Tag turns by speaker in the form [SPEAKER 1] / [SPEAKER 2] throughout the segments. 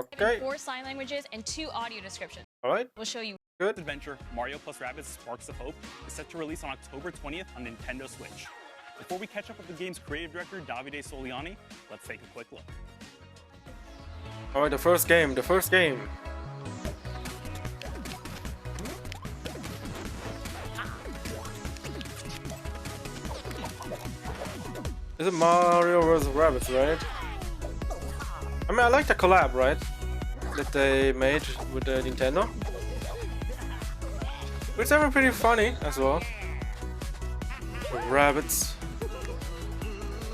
[SPEAKER 1] Okay.
[SPEAKER 2] 4 sign languages and 2 audio descriptions.
[SPEAKER 1] All right.
[SPEAKER 2] We'll show you.
[SPEAKER 1] Good.
[SPEAKER 3] Adventure Mario + Rabbids Sparks of Hope is set to release on October 20th on Nintendo Switch. Before we catch up with the game's creative director, Davide Soliani, let's take a quick look.
[SPEAKER 1] All right, the first game. This is Mario vs. Rabbids, right? I mean, I like the collab, right? That they made with the Nintendo. It's ever pretty funny as well. Rabbits.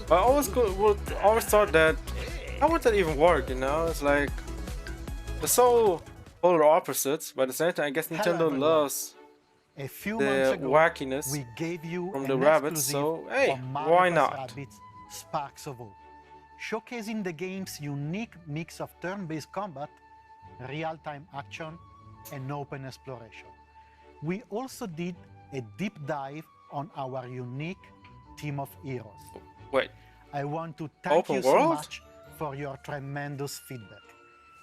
[SPEAKER 1] I always thought that how would that even work? You know, it's like they're so polar opposites, but at the same time, I guess Nintendo loves
[SPEAKER 4] a few
[SPEAKER 1] the
[SPEAKER 4] months ago,
[SPEAKER 1] wackiness
[SPEAKER 4] we gave you
[SPEAKER 1] from
[SPEAKER 4] an
[SPEAKER 1] the rabbits.
[SPEAKER 4] exclusive
[SPEAKER 1] So hey,
[SPEAKER 4] on Mario
[SPEAKER 1] why
[SPEAKER 4] +
[SPEAKER 1] not?
[SPEAKER 4] Rabbids Sparks of Hope, showcasing the game's unique mix of turn-based combat, real-time action, and open exploration. We also did a deep dive on our unique team of heroes.
[SPEAKER 1] Wait,
[SPEAKER 4] I want to thank
[SPEAKER 1] Open
[SPEAKER 4] you so
[SPEAKER 1] world?
[SPEAKER 4] much for your tremendous feedback.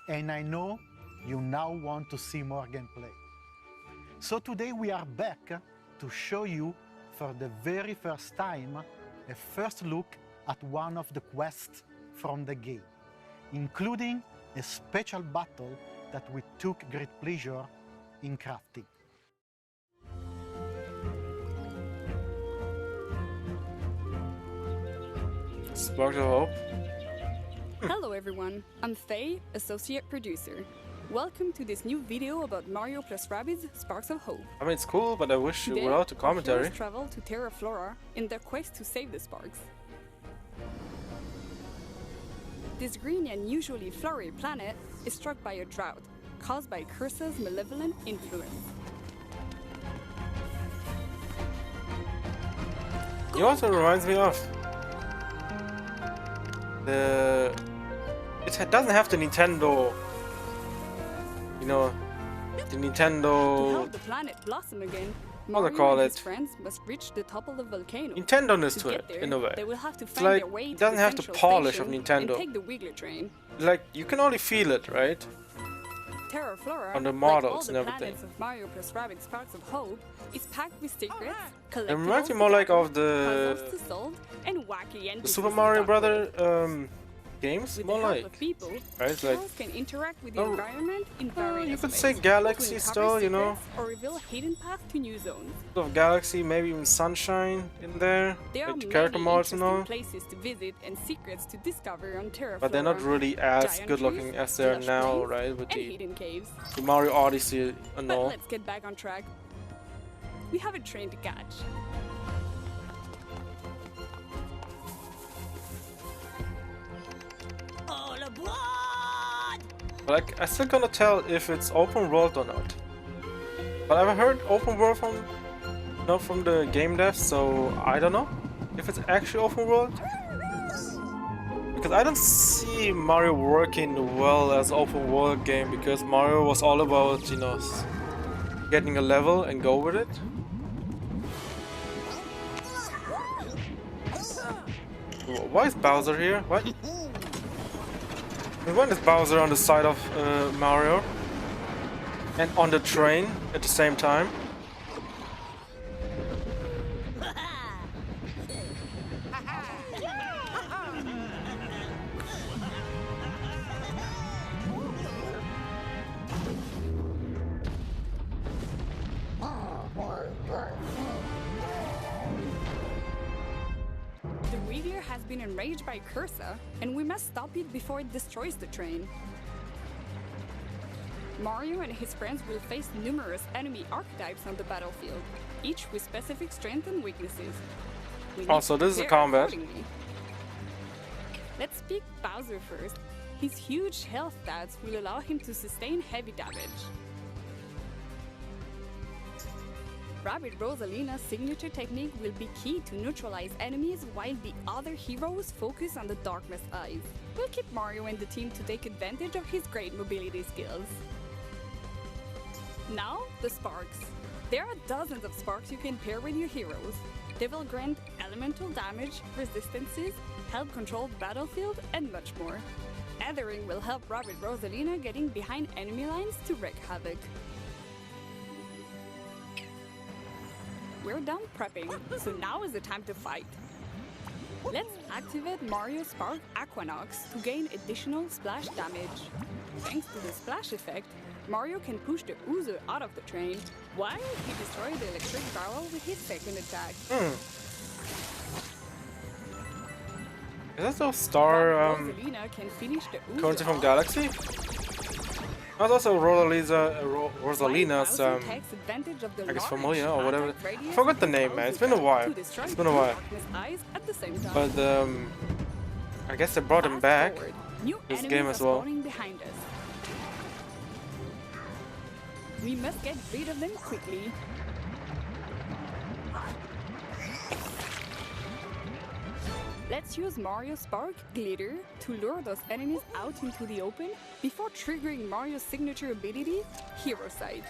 [SPEAKER 4] And I know you now want to see more gameplay. So today we are back to show you for the very first time a first look at one of the quests from the game, including a special battle that we took great pleasure in crafting.
[SPEAKER 1] Sparks of Hope.
[SPEAKER 5] Hello everyone, I'm Faye, Associate Producer. Welcome to this new video about Mario + Rabbids Sparks of Hope.
[SPEAKER 1] I mean, it's cool, but I wish
[SPEAKER 5] Today,
[SPEAKER 1] without the
[SPEAKER 5] our
[SPEAKER 1] commentary.
[SPEAKER 5] heroes travel to Terra Flora in their quest to save the Sparks. This green and usually flowery planet is struck by a drought caused by Cursa's malevolent influence.
[SPEAKER 1] He also reminds me of the. It doesn't have the Nintendo. You know, the
[SPEAKER 5] To
[SPEAKER 1] Nintendo.
[SPEAKER 5] help the planet blossom again,
[SPEAKER 1] What do they
[SPEAKER 5] Mario
[SPEAKER 1] call
[SPEAKER 5] and his
[SPEAKER 1] it?
[SPEAKER 5] friends must reach the top of the volcano.
[SPEAKER 1] Nintendo-ness
[SPEAKER 5] To
[SPEAKER 1] to
[SPEAKER 5] get
[SPEAKER 1] it,
[SPEAKER 5] there,
[SPEAKER 1] in a way.
[SPEAKER 5] they will have to
[SPEAKER 1] It's
[SPEAKER 5] find
[SPEAKER 1] like
[SPEAKER 5] their way
[SPEAKER 1] it
[SPEAKER 5] to
[SPEAKER 1] doesn't
[SPEAKER 5] the
[SPEAKER 1] have the
[SPEAKER 5] central
[SPEAKER 1] polish of
[SPEAKER 5] station
[SPEAKER 1] Nintendo.
[SPEAKER 5] and take the Wiggler train.
[SPEAKER 1] Like you can only feel it, right?
[SPEAKER 5] Terra Flora,
[SPEAKER 1] On the
[SPEAKER 5] like
[SPEAKER 1] models
[SPEAKER 5] all the
[SPEAKER 1] and everything.
[SPEAKER 5] planets of Mario + Rabbids Sparks of Hope, is packed with secrets,
[SPEAKER 1] It reminds me
[SPEAKER 5] collectibles
[SPEAKER 1] more
[SPEAKER 5] to
[SPEAKER 1] like
[SPEAKER 5] gather,
[SPEAKER 1] of the
[SPEAKER 5] puzzles to solve, and wacky
[SPEAKER 1] the
[SPEAKER 5] NPCs
[SPEAKER 1] Super
[SPEAKER 5] to
[SPEAKER 1] Mario
[SPEAKER 5] talk
[SPEAKER 1] Brother
[SPEAKER 5] with.
[SPEAKER 1] games,
[SPEAKER 5] With
[SPEAKER 1] more
[SPEAKER 5] the help
[SPEAKER 1] like.
[SPEAKER 5] of people,
[SPEAKER 1] Right, it's like
[SPEAKER 5] heroes can interact with the
[SPEAKER 1] Oh,
[SPEAKER 5] environment in various
[SPEAKER 1] you could
[SPEAKER 5] ways,
[SPEAKER 1] say Galaxy
[SPEAKER 5] to uncover
[SPEAKER 1] style, you know,
[SPEAKER 5] secrets or reveal hidden paths to new zones.
[SPEAKER 1] of Galaxy, maybe even Sunshine in there,
[SPEAKER 5] There are
[SPEAKER 1] like the
[SPEAKER 5] many
[SPEAKER 1] character mods and
[SPEAKER 5] interesting
[SPEAKER 1] all.
[SPEAKER 5] places to visit and secrets to discover on Terra
[SPEAKER 1] But they're not
[SPEAKER 5] Flora.
[SPEAKER 1] really as
[SPEAKER 5] Giant
[SPEAKER 1] good looking
[SPEAKER 5] trees,
[SPEAKER 1] as they are
[SPEAKER 5] lush
[SPEAKER 1] now,
[SPEAKER 5] plains,
[SPEAKER 1] right? With
[SPEAKER 5] and
[SPEAKER 1] the
[SPEAKER 5] hidden caves.
[SPEAKER 1] Mario Odyssey and
[SPEAKER 5] But
[SPEAKER 1] all.
[SPEAKER 5] let's get back on track. We have a train to catch.
[SPEAKER 2] All aboard!
[SPEAKER 1] But like, I still gonna tell if it's open world or not. But I've heard open world from, not from the game devs, so I don't know if it's actually open world. Because I don't see Mario working well as open world game, because Mario was all about, you know, getting a level and go with it. Why is Bowser here? What? When is Bowser on the side of Mario? And on the train at the same time?
[SPEAKER 5] The Wiggler has been enraged by Cursa, and we must stop it before it destroys the train. Mario and his friends will face numerous enemy archetypes on the battlefield, each with specific strengths and weaknesses. We
[SPEAKER 1] Oh,
[SPEAKER 5] need
[SPEAKER 1] so
[SPEAKER 5] to
[SPEAKER 1] this is a
[SPEAKER 5] prepare
[SPEAKER 1] combat.
[SPEAKER 5] accordingly. Let's pick Bowser first. His huge health stats will allow him to sustain heavy damage. Rabbid Rosalina's signature technique will be key to neutralize enemies while the other heroes focus on the Darkness Eyes. We'll keep Mario and the team to take advantage of his great mobility skills. Now, the Sparks. There are dozens of Sparks you can pair with your heroes. They will grant elemental damage, resistances, help control the battlefield, and much more. Ethering will help Rabbit Rosalina getting behind enemy lines to wreak havoc. We're done prepping, so now is the time to fight. Let's activate Mario Spark Aquanox to gain additional splash damage. Thanks to the splash effect, Mario can push the Uzo out of the train, while he destroys the electric barrel with his second attack.
[SPEAKER 1] Is that those star
[SPEAKER 5] Rosalina can finish the Uzo
[SPEAKER 1] currency from
[SPEAKER 5] off.
[SPEAKER 1] Galaxy? That's also Rosalina's
[SPEAKER 5] Takes advantage of the
[SPEAKER 1] I guess
[SPEAKER 5] large
[SPEAKER 1] familiar or whatever.
[SPEAKER 5] attack radius
[SPEAKER 1] I forgot
[SPEAKER 5] of
[SPEAKER 1] the
[SPEAKER 5] his
[SPEAKER 1] name, man. It's been a
[SPEAKER 5] Bowser
[SPEAKER 1] while.
[SPEAKER 5] to destroy
[SPEAKER 1] It's been a
[SPEAKER 5] two
[SPEAKER 1] while.
[SPEAKER 5] Darkness Eyes at the same time.
[SPEAKER 1] But I guess they brought him
[SPEAKER 5] Fast
[SPEAKER 1] back.
[SPEAKER 5] forward. New
[SPEAKER 1] this
[SPEAKER 5] enemies
[SPEAKER 1] game
[SPEAKER 5] are
[SPEAKER 1] as well.
[SPEAKER 5] spawning behind us. We must get rid of them quickly. Let's use Mario Spark Glitter to lure those enemies out into the open before triggering Mario's signature ability, Hero Sight.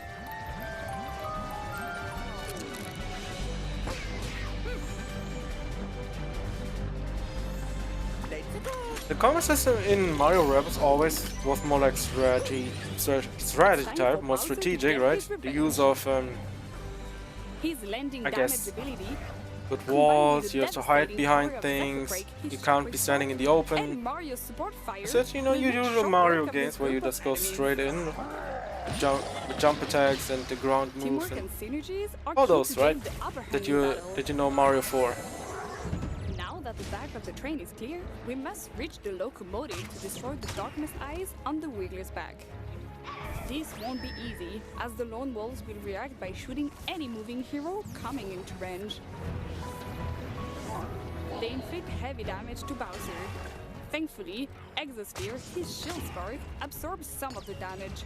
[SPEAKER 1] The combat system in Mario Rabbids always was more like strategy type, more strategic, right? The use of
[SPEAKER 5] His landing
[SPEAKER 1] I
[SPEAKER 5] damage
[SPEAKER 1] guess
[SPEAKER 5] ability,
[SPEAKER 1] good
[SPEAKER 5] combined with
[SPEAKER 1] walls,
[SPEAKER 5] the
[SPEAKER 1] you have to hide
[SPEAKER 5] devastating
[SPEAKER 1] behind
[SPEAKER 5] power of
[SPEAKER 1] things,
[SPEAKER 5] Break, his
[SPEAKER 1] you can't
[SPEAKER 5] super
[SPEAKER 1] be standing in the
[SPEAKER 5] sword,
[SPEAKER 1] open.
[SPEAKER 5] and Mario's support fire
[SPEAKER 1] So it's, you know,
[SPEAKER 5] will make
[SPEAKER 1] usual
[SPEAKER 5] short
[SPEAKER 1] Mario
[SPEAKER 5] work of
[SPEAKER 1] games
[SPEAKER 5] this
[SPEAKER 1] where you
[SPEAKER 5] group of
[SPEAKER 1] just go
[SPEAKER 5] enemies.
[SPEAKER 1] straight in, with jump attacks and the ground moves
[SPEAKER 5] Teamwork
[SPEAKER 1] and
[SPEAKER 5] and synergies are
[SPEAKER 1] all
[SPEAKER 5] key
[SPEAKER 1] those,
[SPEAKER 5] to gain
[SPEAKER 1] right?
[SPEAKER 5] the upper hand
[SPEAKER 1] That
[SPEAKER 5] in
[SPEAKER 1] you
[SPEAKER 5] battle.
[SPEAKER 1] know Mario for.
[SPEAKER 5] Now that the back of the train is clear, we must reach the locomotive to destroy the Darkness Eyes on the Wiggler's back. This won't be easy, as the Lone Wolves will react by shooting any moving hero coming into range. They inflict heavy damage to Bowser. Thankfully, Exosphere, his shield spark, absorbs some of the damage.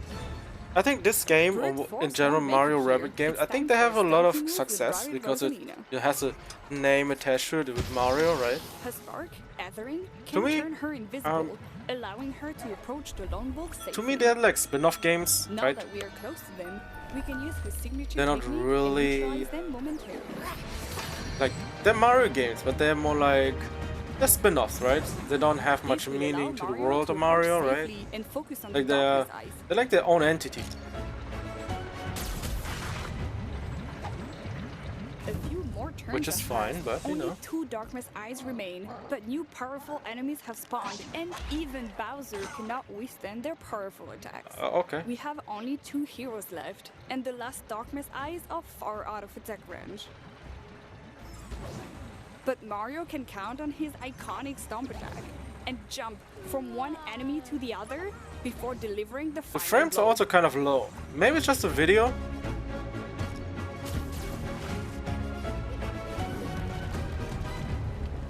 [SPEAKER 1] I think this game,
[SPEAKER 5] Brute
[SPEAKER 1] or
[SPEAKER 5] force
[SPEAKER 1] in general
[SPEAKER 5] won't make
[SPEAKER 1] Mario
[SPEAKER 5] it here.
[SPEAKER 1] Rabbit games,
[SPEAKER 5] It's
[SPEAKER 1] I think
[SPEAKER 5] time
[SPEAKER 1] they
[SPEAKER 5] for
[SPEAKER 1] have a
[SPEAKER 5] a
[SPEAKER 1] lot of
[SPEAKER 5] stealthy move with
[SPEAKER 1] success
[SPEAKER 5] Rabbit
[SPEAKER 1] because
[SPEAKER 5] Rosalina.
[SPEAKER 1] it has a name attached to it with Mario, right?
[SPEAKER 5] Her spark, Ethering, can
[SPEAKER 1] me,
[SPEAKER 5] turn her invisible, allowing her to approach the Lone Wolf safely.
[SPEAKER 1] To me, they're like spin-off games,
[SPEAKER 5] Now
[SPEAKER 1] right?
[SPEAKER 5] that we are close to them, we can use his signature
[SPEAKER 1] They're not
[SPEAKER 5] technique
[SPEAKER 1] really-
[SPEAKER 5] and neutralize them momentarily.
[SPEAKER 1] Like they're Mario games, but they're more like they're spin-offs, right? They don't have much
[SPEAKER 5] This will
[SPEAKER 1] meaning
[SPEAKER 5] allow
[SPEAKER 1] to the
[SPEAKER 5] Mario
[SPEAKER 1] world
[SPEAKER 5] to
[SPEAKER 1] of Mario,
[SPEAKER 5] approach
[SPEAKER 1] right?
[SPEAKER 5] safely and focus on
[SPEAKER 1] Like
[SPEAKER 5] the
[SPEAKER 1] they're
[SPEAKER 5] Darkness Eyes.
[SPEAKER 1] they're like their own entity.
[SPEAKER 5] A few more turns
[SPEAKER 1] Which is
[SPEAKER 5] have
[SPEAKER 1] fine,
[SPEAKER 5] passed.
[SPEAKER 1] but, you
[SPEAKER 5] only
[SPEAKER 1] know.
[SPEAKER 5] 2 Darkness Eyes remain, but new powerful enemies have spawned, and even Bowser cannot withstand their powerful attacks.
[SPEAKER 1] Okay.
[SPEAKER 5] We have only 2 heroes left, and the last Darkness Eyes are far out of attack range. But Mario can count on his iconic stomp attack and jump from one enemy to the other before delivering the
[SPEAKER 1] The
[SPEAKER 5] final
[SPEAKER 1] frames are
[SPEAKER 5] blow.
[SPEAKER 1] also kind of low. Maybe it's just a video.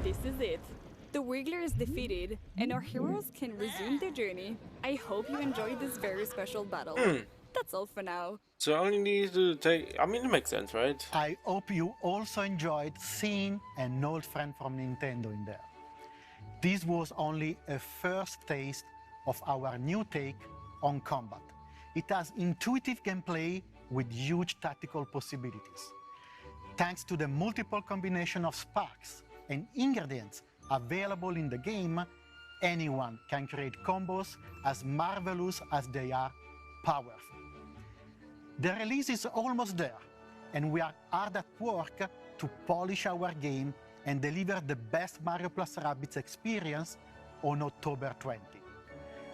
[SPEAKER 5] This is it. The Wiggler is defeated, and our heroes can resume their journey. I hope you enjoyed this very special battle. That's all for now.
[SPEAKER 1] So I only need to take. I mean, it makes sense, right?
[SPEAKER 4] I hope you also enjoyed seeing an old friend from Nintendo in there. This was only a first taste of our new take on combat. It has intuitive gameplay with huge tactical possibilities. Thanks to the multiple combination of sparks and ingredients available in the game, anyone can create combos as marvelous as they are powerful. The release is almost there, and we are hard at work to polish our game and deliver the best Mario + Rabbids experience on October 20.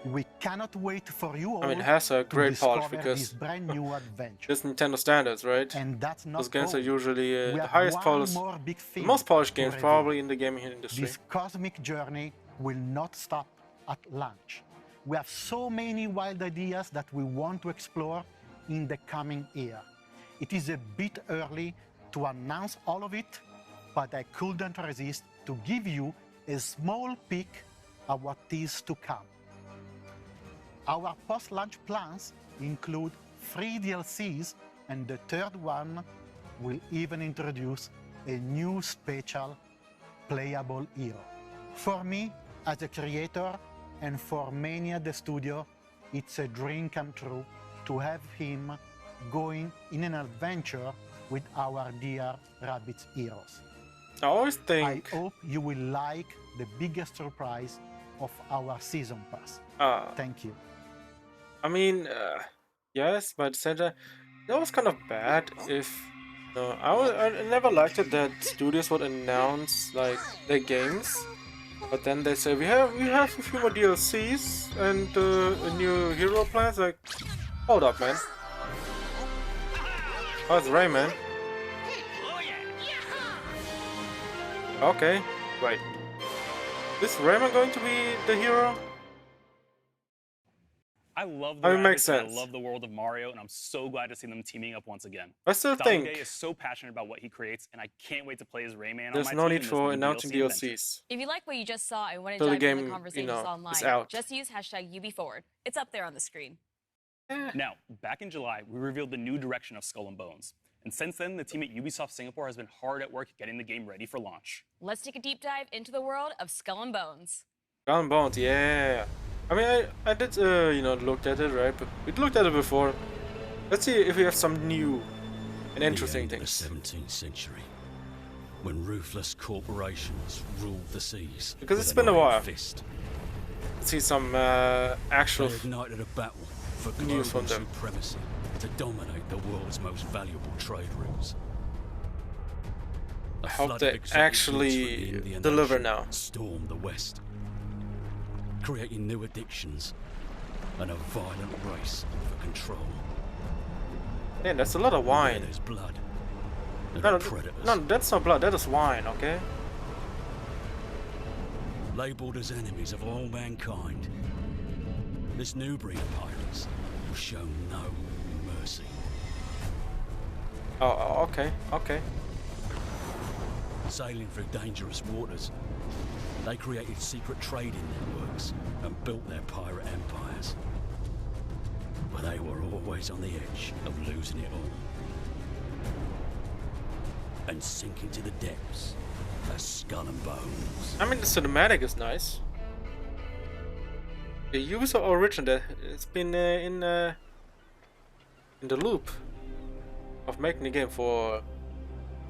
[SPEAKER 4] We cannot wait for you all
[SPEAKER 1] I mean, it has a
[SPEAKER 4] to
[SPEAKER 1] great polish
[SPEAKER 4] discover
[SPEAKER 1] because
[SPEAKER 4] this brand new adventure.
[SPEAKER 1] it's Nintendo standards, right?
[SPEAKER 4] And that's not
[SPEAKER 1] Those games
[SPEAKER 4] all.
[SPEAKER 1] are usually
[SPEAKER 4] We
[SPEAKER 1] the
[SPEAKER 4] have
[SPEAKER 1] highest
[SPEAKER 4] one
[SPEAKER 1] polished,
[SPEAKER 4] more big
[SPEAKER 1] the
[SPEAKER 4] thing
[SPEAKER 1] most polished
[SPEAKER 4] to
[SPEAKER 1] games
[SPEAKER 4] reveal.
[SPEAKER 1] probably in the gaming industry.
[SPEAKER 4] This cosmic journey will not stop at launch. We have so many wild ideas that we want to explore in the coming year. It is a bit early to announce all of it, but I couldn't resist to give you a small peek at what is to come. Our post-launch plans include 3 DLCs, and the third one will even introduce a new special playable hero. For me, as a creator, and for many at the studio, it's a dream come true to have him going in an adventure with our dear Rabbids heroes.
[SPEAKER 1] I always
[SPEAKER 4] I
[SPEAKER 1] think
[SPEAKER 4] hope you will like the biggest surprise of our season pass. Thank you.
[SPEAKER 1] I mean, yes, but that was kind of bad. If I never liked it that studios would announce like their games, but then they say we have a few more DLCs and a new hero plans. Like, hold up, man. Oh, it's Rayman. Okay, wait. Is Rayman going to be the hero?
[SPEAKER 3] I love the
[SPEAKER 1] I mean, makes
[SPEAKER 3] Rabbids, and I
[SPEAKER 1] sense.
[SPEAKER 3] love the world of Mario, and I'm so glad to see them teaming up once again.
[SPEAKER 1] I still
[SPEAKER 3] Davide
[SPEAKER 1] think
[SPEAKER 3] is so passionate about what he creates, and I can't wait to play as Rayman
[SPEAKER 1] there's
[SPEAKER 3] on
[SPEAKER 1] no
[SPEAKER 3] my team
[SPEAKER 1] need
[SPEAKER 3] in this
[SPEAKER 1] for
[SPEAKER 3] new
[SPEAKER 1] announcing
[SPEAKER 3] DLC adventure.
[SPEAKER 1] DLCs.
[SPEAKER 2] If you like what you just saw and want to
[SPEAKER 1] Till the
[SPEAKER 2] dive into
[SPEAKER 1] game,
[SPEAKER 2] the conversations online,
[SPEAKER 1] is out.
[SPEAKER 2] just use hashtag #UbiForward. It's up there on the screen.
[SPEAKER 3] Now, back in July, we revealed the new direction of Skull and Bones. And since then, the team at Ubisoft Singapore has been hard at work getting the game ready for launch.
[SPEAKER 2] Let's take a deep dive into the world of Skull and Bones.
[SPEAKER 1] Skull and Bones, yeah. I mean, I did, looked at it, right? But we looked at it before. Let's see if we have some new and interesting
[SPEAKER 6] the end
[SPEAKER 1] things.
[SPEAKER 6] of the 17th century, when ruthless corporations ruled the seas.
[SPEAKER 1] Because
[SPEAKER 6] with
[SPEAKER 1] it's
[SPEAKER 6] an
[SPEAKER 1] been a
[SPEAKER 6] iron
[SPEAKER 1] while.
[SPEAKER 6] Fist.
[SPEAKER 1] Let's see some actual
[SPEAKER 6] They ignited a battle for
[SPEAKER 1] news
[SPEAKER 6] global
[SPEAKER 1] from them.
[SPEAKER 6] supremacy to dominate the world's most valuable trade routes. A
[SPEAKER 1] I hope
[SPEAKER 6] flood
[SPEAKER 1] they
[SPEAKER 6] of exotic goods from the
[SPEAKER 1] actually
[SPEAKER 6] Indian
[SPEAKER 1] deliver
[SPEAKER 6] Ocean
[SPEAKER 1] now.
[SPEAKER 6] stormed the West, creating new addictions and a violent race for control.
[SPEAKER 1] Man, that's a lot of
[SPEAKER 6] Where
[SPEAKER 1] wine.
[SPEAKER 6] there's blood, there
[SPEAKER 1] No,
[SPEAKER 6] are
[SPEAKER 1] no,
[SPEAKER 6] predators.
[SPEAKER 1] no, that's not blood, that is wine, okay?
[SPEAKER 6] Labelled as enemies of all mankind, this new breed of pirates will show no mercy.
[SPEAKER 1] Oh, okay, okay.
[SPEAKER 6] Sailing through dangerous waters, they created secret trading networks and built their pirate empires. But they were always on the edge of losing it all and sinking to the depths as Skull and Bones.
[SPEAKER 1] I mean, the cinematic is nice. The Ubisoft original, it's been in the loop of making the game for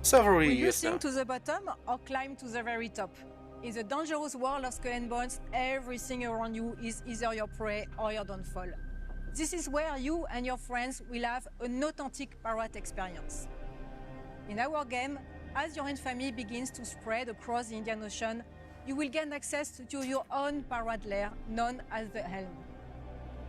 [SPEAKER 1] several
[SPEAKER 7] Will you
[SPEAKER 1] years
[SPEAKER 7] sink
[SPEAKER 1] now.
[SPEAKER 7] to the bottom or climb to the very top? In the dangerous world of Skull and Bones, everything around you is either your prey or your downfall. This is where you and your friends will have an authentic pirate experience. In our game, as your infamy begins to spread across the Indian Ocean, you will gain access to your own pirate lair, known as the Helm.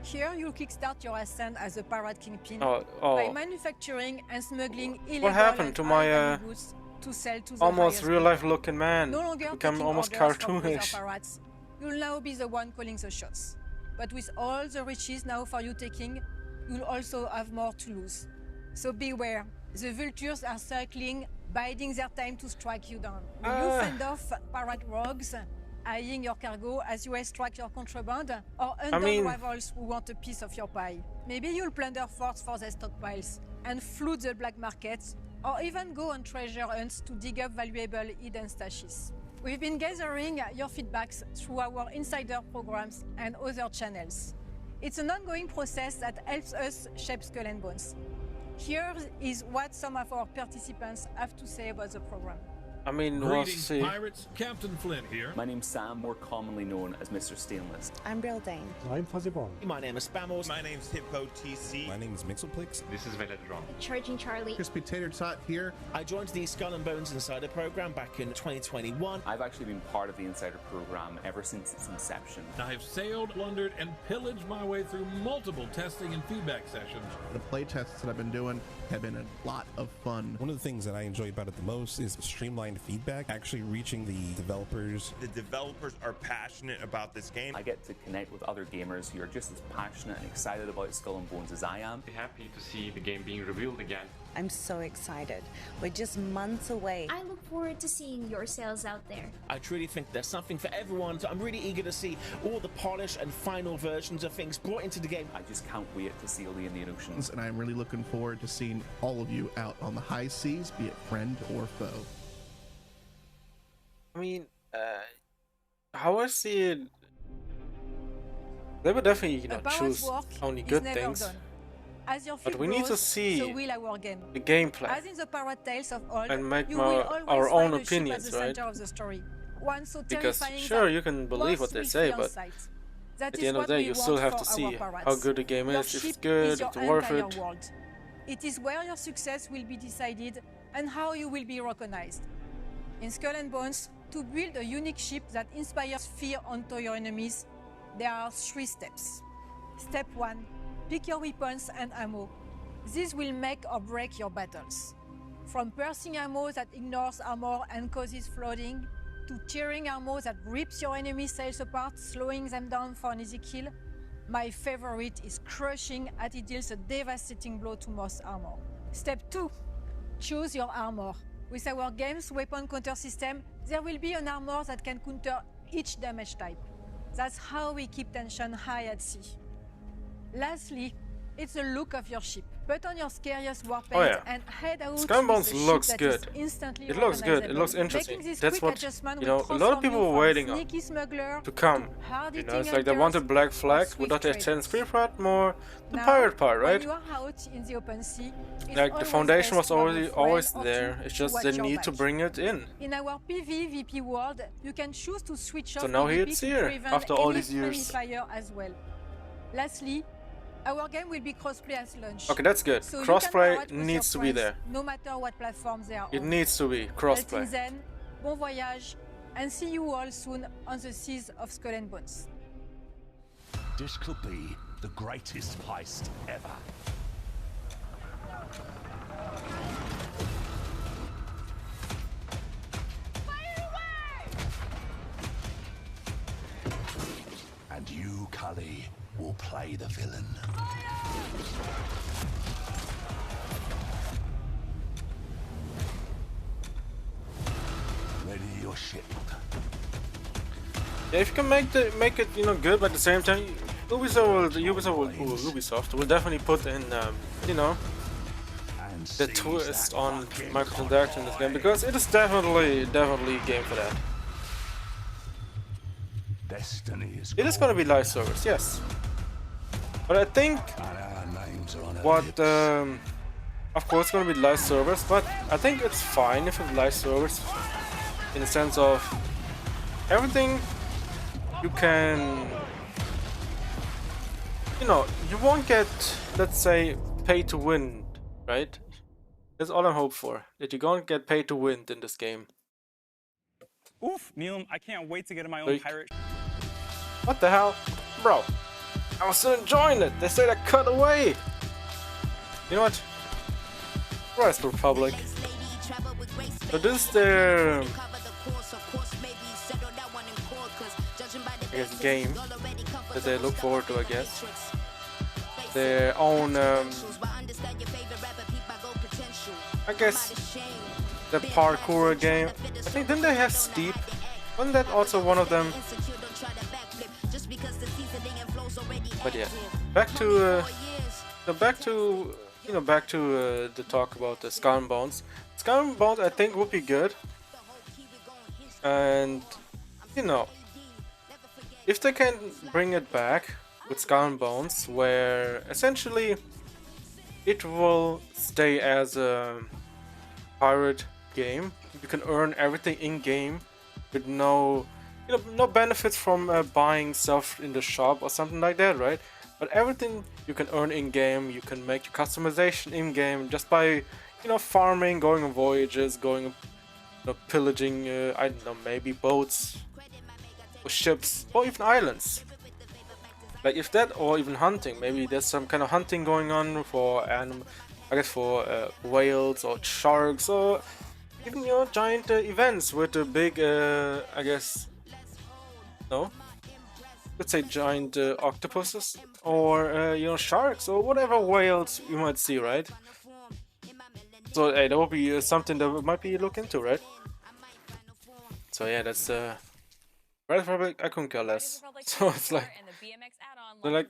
[SPEAKER 7] Here, you'll kickstart your ascent as a pirate kingpin by manufacturing and smuggling illegal
[SPEAKER 1] happened to
[SPEAKER 7] and
[SPEAKER 1] my,
[SPEAKER 7] high-value goods to sell to the
[SPEAKER 1] almost
[SPEAKER 7] highest
[SPEAKER 1] real life
[SPEAKER 7] bidder.
[SPEAKER 1] looking man?
[SPEAKER 7] No longer
[SPEAKER 1] Become
[SPEAKER 7] taking
[SPEAKER 1] almost
[SPEAKER 7] orders from other
[SPEAKER 1] cartoonish.
[SPEAKER 7] pirates. You'll now be the one calling the shots. But with all the riches now for you taking, you'll also have more to lose. So beware. The vultures are circling, biding their time to strike you down. Will you fend off pirate rogues, eyeing your cargo as you extract your contraband, or undone rivals who want a piece of your pie? Maybe you'll plunder forts for their stockpiles and flood the black markets, or even go on treasure hunts to dig up valuable hidden stashes. We've been gathering your feedbacks through our insider programs and other channels. It's an ongoing process that helps us shape Skull and Bones. Here is what some of our participants have to say about the program.
[SPEAKER 1] I mean, we'll
[SPEAKER 8] Greetings,
[SPEAKER 1] see.
[SPEAKER 8] pirates. Captain Flint here.
[SPEAKER 9] My name's Sam, more commonly known as Mr. Stainless.
[SPEAKER 10] I'm Brill Dane.
[SPEAKER 11] I'm Fuzzy Ball.
[SPEAKER 12] My name is Spamos.
[SPEAKER 13] My name's Hippo TC.
[SPEAKER 14] My name is Mixelplix.
[SPEAKER 15] This is Veledron.
[SPEAKER 16] Charging Charlie.
[SPEAKER 17] Crispy Tater Tot here.
[SPEAKER 12] I joined the Skull and Bones Insider program back in 2021.
[SPEAKER 9] I've actually been part of the Insider program ever since its inception.
[SPEAKER 8] I've sailed, plundered, and pillaged my way through multiple testing and feedback sessions.
[SPEAKER 17] The play tests that I've been doing have been a lot of fun.
[SPEAKER 14] One of the things that I enjoy about it the most is streamlined feedback, actually reaching the developers.
[SPEAKER 13] The developers are passionate about this game.
[SPEAKER 9] I get to connect with other gamers who are just as passionate and excited about Skull and Bones as I am.
[SPEAKER 15] Happy to see the game being revealed again.
[SPEAKER 10] I'm so excited. We're just months away.
[SPEAKER 16] I look forward to seeing your sales out there.
[SPEAKER 12] I truly think there's something for everyone, so I'm really eager to see all the polished and final versions of things brought into the game.
[SPEAKER 9] I just can't wait to sail the Indian Oceans.
[SPEAKER 17] And I'm really looking forward to seeing all of you out on the high seas, be it friend or foe.
[SPEAKER 1] I mean, how I see it, they would definitely, choose only good things.
[SPEAKER 7] As your
[SPEAKER 1] But we need to see
[SPEAKER 7] so will our game.
[SPEAKER 1] the gameplay
[SPEAKER 7] As in the pirate tales of old,
[SPEAKER 1] and make
[SPEAKER 7] you will always
[SPEAKER 1] our own
[SPEAKER 7] find a ship
[SPEAKER 1] opinions,
[SPEAKER 7] at the
[SPEAKER 1] right?
[SPEAKER 7] center of the story. one so
[SPEAKER 1] Because
[SPEAKER 7] terrifying
[SPEAKER 1] sure,
[SPEAKER 7] that
[SPEAKER 1] you can believe what
[SPEAKER 7] most
[SPEAKER 1] they
[SPEAKER 7] will
[SPEAKER 1] say,
[SPEAKER 7] flee on
[SPEAKER 1] but
[SPEAKER 7] sight. That
[SPEAKER 1] at
[SPEAKER 7] is
[SPEAKER 1] the end of
[SPEAKER 7] what
[SPEAKER 1] the day,
[SPEAKER 7] we
[SPEAKER 1] you still
[SPEAKER 7] want
[SPEAKER 1] have
[SPEAKER 7] for
[SPEAKER 1] to see
[SPEAKER 7] our pirates.
[SPEAKER 1] how good the game
[SPEAKER 7] Your
[SPEAKER 1] is, if
[SPEAKER 7] ship
[SPEAKER 1] it's good,
[SPEAKER 7] is
[SPEAKER 1] if
[SPEAKER 7] your
[SPEAKER 1] it's worth
[SPEAKER 7] entire
[SPEAKER 1] it.
[SPEAKER 7] world. It is where your success will be decided and how you will be recognized. In Skull and Bones, to build a unique ship that inspires fear onto your enemies, there are 3 steps. Step 1. Pick your weapons and ammo. This will make or break your battles. From piercing ammo that ignores armor and causes flooding, to tearing ammo that rips your enemy's sails apart, slowing them down for an easy kill, my favorite is crushing as it deals a devastating blow to most armor. Step 2. Choose your armor. With our game's weapon counter system, there will be an armor that can counter each damage type. That's how we keep tension high at sea. Lastly, it's the look of your ship. Put on your scariest warpaint and head out
[SPEAKER 1] Skull and
[SPEAKER 7] with
[SPEAKER 1] Bones
[SPEAKER 7] a
[SPEAKER 1] looks
[SPEAKER 7] ship that is
[SPEAKER 1] good.
[SPEAKER 7] instantly
[SPEAKER 1] It looks good. It looks
[SPEAKER 7] recognizable.
[SPEAKER 1] interesting.
[SPEAKER 7] Making this
[SPEAKER 1] That's
[SPEAKER 7] quick
[SPEAKER 1] what,
[SPEAKER 7] adjustment
[SPEAKER 1] you
[SPEAKER 7] will
[SPEAKER 1] know, a lot of
[SPEAKER 7] transform
[SPEAKER 1] people
[SPEAKER 7] you
[SPEAKER 1] were
[SPEAKER 7] from
[SPEAKER 1] waiting on
[SPEAKER 7] sneaky smuggler
[SPEAKER 1] to come.
[SPEAKER 7] to hard-hitting
[SPEAKER 1] You know, it's like they want a
[SPEAKER 7] hunters
[SPEAKER 1] black
[SPEAKER 7] or
[SPEAKER 1] flag
[SPEAKER 7] swift
[SPEAKER 1] without the
[SPEAKER 7] traders.
[SPEAKER 1] Assassin's Creed part, more the
[SPEAKER 7] Now,
[SPEAKER 1] pirate part,
[SPEAKER 7] when
[SPEAKER 1] right?
[SPEAKER 7] you are out in the open sea, it's
[SPEAKER 1] Like the
[SPEAKER 7] always
[SPEAKER 1] foundation
[SPEAKER 7] best
[SPEAKER 1] was
[SPEAKER 7] to have a
[SPEAKER 1] already
[SPEAKER 7] friend
[SPEAKER 1] always
[SPEAKER 7] or
[SPEAKER 1] there.
[SPEAKER 7] two
[SPEAKER 1] It's
[SPEAKER 7] to
[SPEAKER 1] just
[SPEAKER 7] watch
[SPEAKER 1] the
[SPEAKER 7] your
[SPEAKER 1] need to
[SPEAKER 7] back.
[SPEAKER 1] bring it in.
[SPEAKER 7] In our PvP world, you can choose to switch off
[SPEAKER 1] So now
[SPEAKER 7] PvP
[SPEAKER 1] it's
[SPEAKER 7] to
[SPEAKER 1] here,
[SPEAKER 7] prevent
[SPEAKER 1] after all
[SPEAKER 7] any
[SPEAKER 1] these years.
[SPEAKER 7] friendly fire as well. Lastly, our game will be crossplay at launch.
[SPEAKER 1] Okay, that's good.
[SPEAKER 7] So you can
[SPEAKER 1] Crossplay
[SPEAKER 7] interact with
[SPEAKER 1] needs to
[SPEAKER 7] your
[SPEAKER 1] be
[SPEAKER 7] friends
[SPEAKER 1] there.
[SPEAKER 7] no matter what platforms they are
[SPEAKER 1] It
[SPEAKER 7] on.
[SPEAKER 1] needs to be
[SPEAKER 7] Until
[SPEAKER 1] crossplay.
[SPEAKER 7] then, bon voyage, and see you all soon on the seas of Skull and Bones.
[SPEAKER 11] This could be the greatest heist ever. And you, Cully, will play the villain. Ready your ship.
[SPEAKER 1] Yeah, if you can make it good, but at the same time, Ubisoft will definitely put in the twist on microtransactions in this game, because it is definitely a game for that.
[SPEAKER 11] Destiny is
[SPEAKER 1] It is going to be live service, yes, but I think what of course it's going to be live service, but I think it's fine if it's live service in the sense of everything you can, you won't get, let's say, pay to win, right? That's all I hope for, that you don't get paid to win in this game.
[SPEAKER 3] Oof, Neil, I can't wait to get in my own pirate.
[SPEAKER 1] What the hell? Bro, I was still enjoying it. They said I cut away. You know what? Rise Republic. So this is their, I guess, game that they look forward to, I guess. Their own, I guess, the parkour game. I think, didn't they have Steep? Wasn't that also one of them? But yeah, back to the talk about the Skull and Bones. Skull and Bones, I think, would be good, and if they can bring it back with Skull and Bones, where essentially it will stay as a pirate game. You can earn everything in game with no benefits from buying stuff in the shop or something like that, right? But everything you can earn in game, you can make your customization in game just by farming, going on voyages, going pillaging, I don't know, maybe boats or ships or even islands. Like if that, or even hunting, maybe there's some kind of hunting going on for whales or sharks, or even giant events with the big let's say giant octopuses, or sharks, or whatever whales you might see, right? So hey, that would be something that we might be look into, right? So yeah, that's Red Republic. I couldn't care less. So it's like,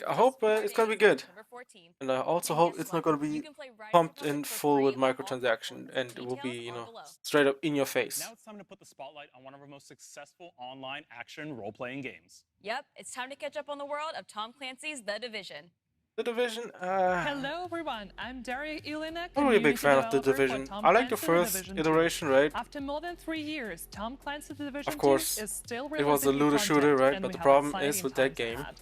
[SPEAKER 1] I hope it's gonna be good, and I also hope it's not gonna be pumped in full with microtransaction, and it will be straight up in your face.
[SPEAKER 3] Now it's time to put the spotlight on one of our most successful online action role-playing games.
[SPEAKER 2] Yep, it's time to catch up on the world of Tom Clancy's The Division.
[SPEAKER 1] The Division.
[SPEAKER 18] Hello everyone, I'm Daria Ilinek.
[SPEAKER 1] I'm really a big fan of The Division. I like the first iteration, right?
[SPEAKER 18] After more than 3 years, Tom Clancy's The Division
[SPEAKER 1] Of course,
[SPEAKER 18] 2 is still
[SPEAKER 1] it was a
[SPEAKER 18] releasing
[SPEAKER 1] looter shooter,
[SPEAKER 18] content,
[SPEAKER 1] right?
[SPEAKER 18] and
[SPEAKER 1] But
[SPEAKER 18] we
[SPEAKER 1] the
[SPEAKER 18] have
[SPEAKER 1] problem is
[SPEAKER 18] exciting
[SPEAKER 1] with that
[SPEAKER 18] times
[SPEAKER 1] game,
[SPEAKER 18] ahead.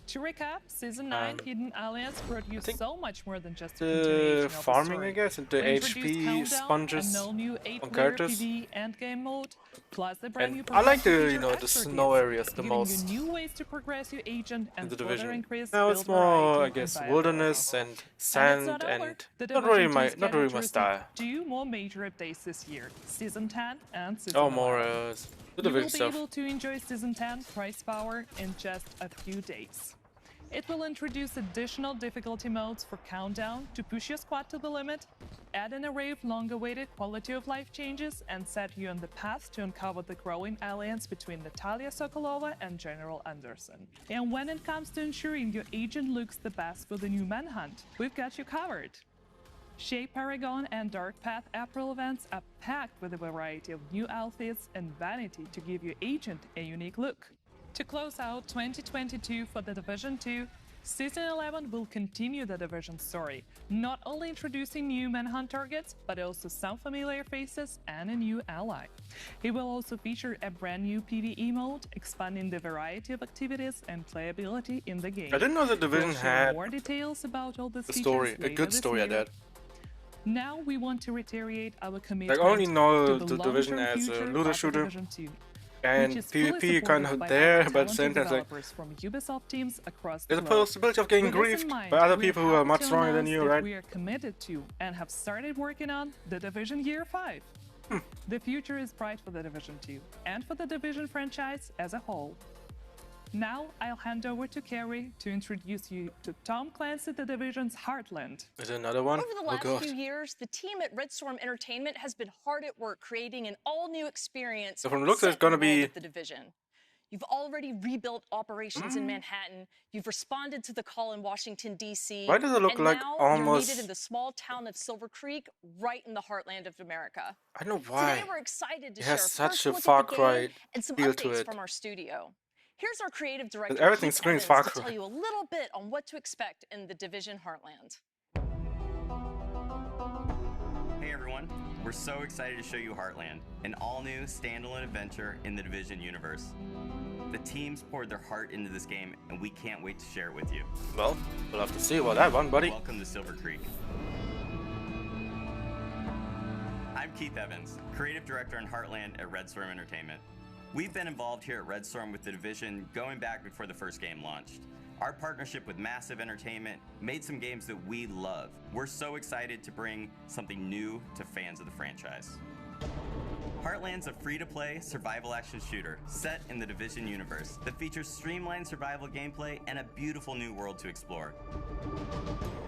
[SPEAKER 18] To recap, Season 9 Hidden Alliance brought you so much more than just a
[SPEAKER 1] the
[SPEAKER 18] continuation of the
[SPEAKER 1] farming,
[SPEAKER 18] story.
[SPEAKER 1] I guess, and the
[SPEAKER 18] We introduced
[SPEAKER 1] HP
[SPEAKER 18] Countdown,
[SPEAKER 1] sponges
[SPEAKER 18] an all-new
[SPEAKER 1] on
[SPEAKER 18] 8-player
[SPEAKER 1] characters.
[SPEAKER 18] PvE endgame mode, plus the brand new
[SPEAKER 1] And I like the,
[SPEAKER 18] progression
[SPEAKER 1] you know,
[SPEAKER 18] feature
[SPEAKER 1] the
[SPEAKER 18] Extra
[SPEAKER 1] snow
[SPEAKER 18] Kits,
[SPEAKER 1] areas the
[SPEAKER 18] giving
[SPEAKER 1] most
[SPEAKER 18] you new ways to progress your agent
[SPEAKER 1] in
[SPEAKER 18] and
[SPEAKER 1] the
[SPEAKER 18] further
[SPEAKER 1] Division.
[SPEAKER 18] increase
[SPEAKER 1] Now
[SPEAKER 18] build
[SPEAKER 1] it's more,
[SPEAKER 18] variety
[SPEAKER 1] I guess,
[SPEAKER 18] and
[SPEAKER 1] wilderness and sand
[SPEAKER 18] not over.
[SPEAKER 1] and
[SPEAKER 18] The
[SPEAKER 1] not really
[SPEAKER 18] Division 2
[SPEAKER 1] my
[SPEAKER 18] is scheduled to receive
[SPEAKER 1] style.
[SPEAKER 18] 2 more major updates this year, Season 10 and Season
[SPEAKER 1] Oh,
[SPEAKER 18] 11.
[SPEAKER 1] more the
[SPEAKER 18] You will
[SPEAKER 1] Division
[SPEAKER 18] be
[SPEAKER 1] stuff.
[SPEAKER 18] able to enjoy Season 10 price power in just a few days. It will introduce additional difficulty modes for Countdown to push your squad to the limit, add an array of long-awaited quality of life changes, and set you on the path to uncover the growing alliance between Natalia Sokolova and General Anderson. And when it comes to ensuring your agent looks the best for the new Manhunt, we've got you covered. Shape Paragon and Dark Path April events are packed with a variety of new outfits and vanity to give your agent a unique look. To close out 2022 for The Division 2, Season 11 will continue the Division story, not only introducing new Manhunt targets, but also some familiar faces and a new ally. It will also feature a brand new PvE mode, expanding the variety of activities and playability in the game.
[SPEAKER 1] I didn't know The Division
[SPEAKER 18] We'll share
[SPEAKER 1] had
[SPEAKER 18] more details about all these
[SPEAKER 1] a
[SPEAKER 18] features
[SPEAKER 1] story, a
[SPEAKER 18] later
[SPEAKER 1] good
[SPEAKER 18] this
[SPEAKER 1] story at
[SPEAKER 18] year.
[SPEAKER 1] that.
[SPEAKER 18] Now we want to reiterate our commitment
[SPEAKER 1] Like, I only know
[SPEAKER 18] to
[SPEAKER 1] the
[SPEAKER 18] the
[SPEAKER 1] Division
[SPEAKER 18] long-term
[SPEAKER 1] as a
[SPEAKER 18] future
[SPEAKER 1] looter
[SPEAKER 18] of The
[SPEAKER 1] shooter,
[SPEAKER 18] Division 2,
[SPEAKER 1] and
[SPEAKER 18] which is fully
[SPEAKER 1] PvP kind
[SPEAKER 18] supported
[SPEAKER 1] of
[SPEAKER 18] by
[SPEAKER 1] there,
[SPEAKER 18] our
[SPEAKER 1] but at the same
[SPEAKER 18] talented
[SPEAKER 1] time, it's like
[SPEAKER 18] developers from Ubisoft teams across the
[SPEAKER 1] there's a
[SPEAKER 18] globe.
[SPEAKER 1] possibility of getting
[SPEAKER 18] With this in
[SPEAKER 1] griefed
[SPEAKER 18] mind,
[SPEAKER 1] by other
[SPEAKER 18] we're
[SPEAKER 1] people who are
[SPEAKER 18] happy
[SPEAKER 1] much
[SPEAKER 18] to
[SPEAKER 1] stronger than
[SPEAKER 18] announce
[SPEAKER 1] you,
[SPEAKER 18] that
[SPEAKER 1] right?
[SPEAKER 18] We are committed to and have started working on The Division Year 5. The future is bright for The Division 2 and for the Division franchise as a whole. Now I'll hand over to Carrie to introduce you to Tom Clancy The Division's Heartland.
[SPEAKER 1] Is there another one?
[SPEAKER 19] Over the
[SPEAKER 1] Oh
[SPEAKER 19] last
[SPEAKER 1] god.
[SPEAKER 19] few years, the team at Red Storm Entertainment has been hard at work creating an all-new experience
[SPEAKER 1] So from the looks,
[SPEAKER 19] set
[SPEAKER 1] it's gonna
[SPEAKER 19] in the world
[SPEAKER 1] be
[SPEAKER 19] of The Division. You've already rebuilt operations in Manhattan. You've responded to the call in Washington, D.C.
[SPEAKER 1] Why does it look
[SPEAKER 19] and
[SPEAKER 1] like
[SPEAKER 19] now
[SPEAKER 1] almost-
[SPEAKER 19] you're needed in the small town of Silver Creek, right in the heartland of America.
[SPEAKER 1] I don't know why.
[SPEAKER 19] Today, we're excited to
[SPEAKER 1] It
[SPEAKER 19] share
[SPEAKER 1] has
[SPEAKER 19] a
[SPEAKER 1] such
[SPEAKER 19] first
[SPEAKER 1] a
[SPEAKER 19] look
[SPEAKER 1] Far
[SPEAKER 19] at the
[SPEAKER 1] Cry
[SPEAKER 19] game and some
[SPEAKER 1] feel to
[SPEAKER 19] updates
[SPEAKER 1] it.
[SPEAKER 19] from our studio. Here's our creative director,
[SPEAKER 1] everything
[SPEAKER 19] Keith
[SPEAKER 1] screams
[SPEAKER 19] Evans,
[SPEAKER 1] Far
[SPEAKER 19] to
[SPEAKER 1] Cry.
[SPEAKER 19] tell you a little bit on what to expect in the Division Heartland.
[SPEAKER 20] Hey everyone, we're so excited to show you Heartland, an all-new standalone adventure in the Division universe. The teams poured their heart into this game, and we can't wait to share it with you.
[SPEAKER 1] Well, we'll have to see about that one, buddy.
[SPEAKER 20] Welcome to Silver Creek. I'm Keith Evans, Creative Director in Heartland at Red Storm Entertainment. We've been involved here at Red Storm with the Division going back before the first game launched. Our partnership with Massive Entertainment made some games that we love. We're so excited to bring something new to fans of the franchise. Heartland's a free-to-play survival action shooter set in the Division universe that features streamlined survival gameplay and a beautiful new world to explore.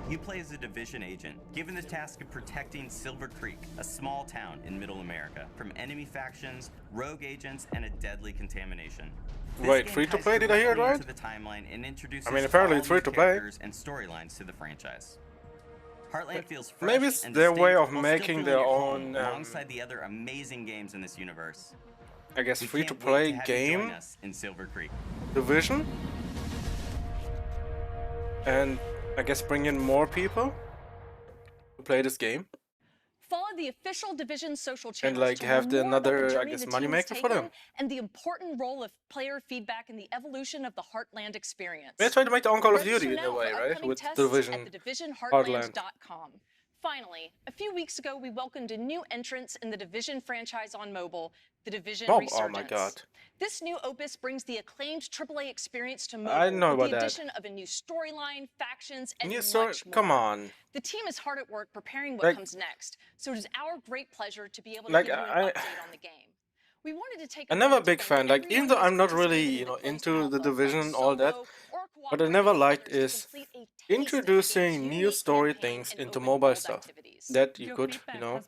[SPEAKER 20] You play as a Division agent, given the task of protecting Silver Creek, a small town in Middle America, from enemy factions, rogue agents, and a deadly contamination. This
[SPEAKER 1] Wait,
[SPEAKER 20] game
[SPEAKER 1] free-to-play?
[SPEAKER 20] ties
[SPEAKER 1] Did I hear it
[SPEAKER 20] directly
[SPEAKER 1] right?
[SPEAKER 20] into the timeline and introduces
[SPEAKER 1] I mean, apparently
[SPEAKER 20] all
[SPEAKER 1] it's
[SPEAKER 20] new
[SPEAKER 1] free-to-play.
[SPEAKER 20] characters and storylines to the franchise. Heartland feels fresh
[SPEAKER 1] Maybe it's
[SPEAKER 20] and
[SPEAKER 1] their way
[SPEAKER 20] distinct
[SPEAKER 1] of
[SPEAKER 20] while still
[SPEAKER 1] making
[SPEAKER 20] feeling
[SPEAKER 1] their
[SPEAKER 20] at home
[SPEAKER 1] own,
[SPEAKER 20] alongside the other amazing games in this universe.
[SPEAKER 1] I guess
[SPEAKER 20] We
[SPEAKER 1] free-to-play
[SPEAKER 20] can't wait to have you join
[SPEAKER 1] game
[SPEAKER 20] us in Silver Creek.
[SPEAKER 1] Division, and I guess bring in more people to play this game.
[SPEAKER 19] Follow the official Division social
[SPEAKER 1] And,
[SPEAKER 19] channels
[SPEAKER 1] like,
[SPEAKER 19] to
[SPEAKER 1] have
[SPEAKER 19] learn more about
[SPEAKER 1] another,
[SPEAKER 19] the
[SPEAKER 1] I
[SPEAKER 19] journey
[SPEAKER 1] guess,
[SPEAKER 19] the team has
[SPEAKER 1] moneymaker for them.
[SPEAKER 19] taken and the important role of player feedback in the evolution of the Heartland experience.
[SPEAKER 1] They try to make their own Call of
[SPEAKER 19] Register
[SPEAKER 1] Duty in a
[SPEAKER 19] now
[SPEAKER 1] way,
[SPEAKER 19] for
[SPEAKER 1] right?
[SPEAKER 19] upcoming
[SPEAKER 1] With
[SPEAKER 19] tests
[SPEAKER 1] Division
[SPEAKER 19] at
[SPEAKER 1] Heartland.
[SPEAKER 19] thedivisionheartland.com. Finally, a few weeks ago, we welcomed a new entrance in the Division franchise on mobile, the Division
[SPEAKER 1] Oh,
[SPEAKER 19] Resurgence.
[SPEAKER 1] oh my god.
[SPEAKER 19] This new opus brings the acclaimed AAA experience to mobile
[SPEAKER 1] I know
[SPEAKER 19] with
[SPEAKER 1] about
[SPEAKER 19] the
[SPEAKER 1] that.
[SPEAKER 19] addition of a new storyline, factions, and
[SPEAKER 1] New
[SPEAKER 19] much
[SPEAKER 1] story?
[SPEAKER 19] more.
[SPEAKER 1] Come on.
[SPEAKER 19] The team is hard at work preparing what
[SPEAKER 1] Like-
[SPEAKER 19] comes next, so it is our great pleasure to be able to
[SPEAKER 1] Like,
[SPEAKER 19] give you an
[SPEAKER 1] I-
[SPEAKER 19] update on the game. We wanted to take
[SPEAKER 1] I'm never a big fan. Like, even though I'm not really, you know, into the Division, all that, what I never liked is introducing new story things into mobile stuff that you could, you know,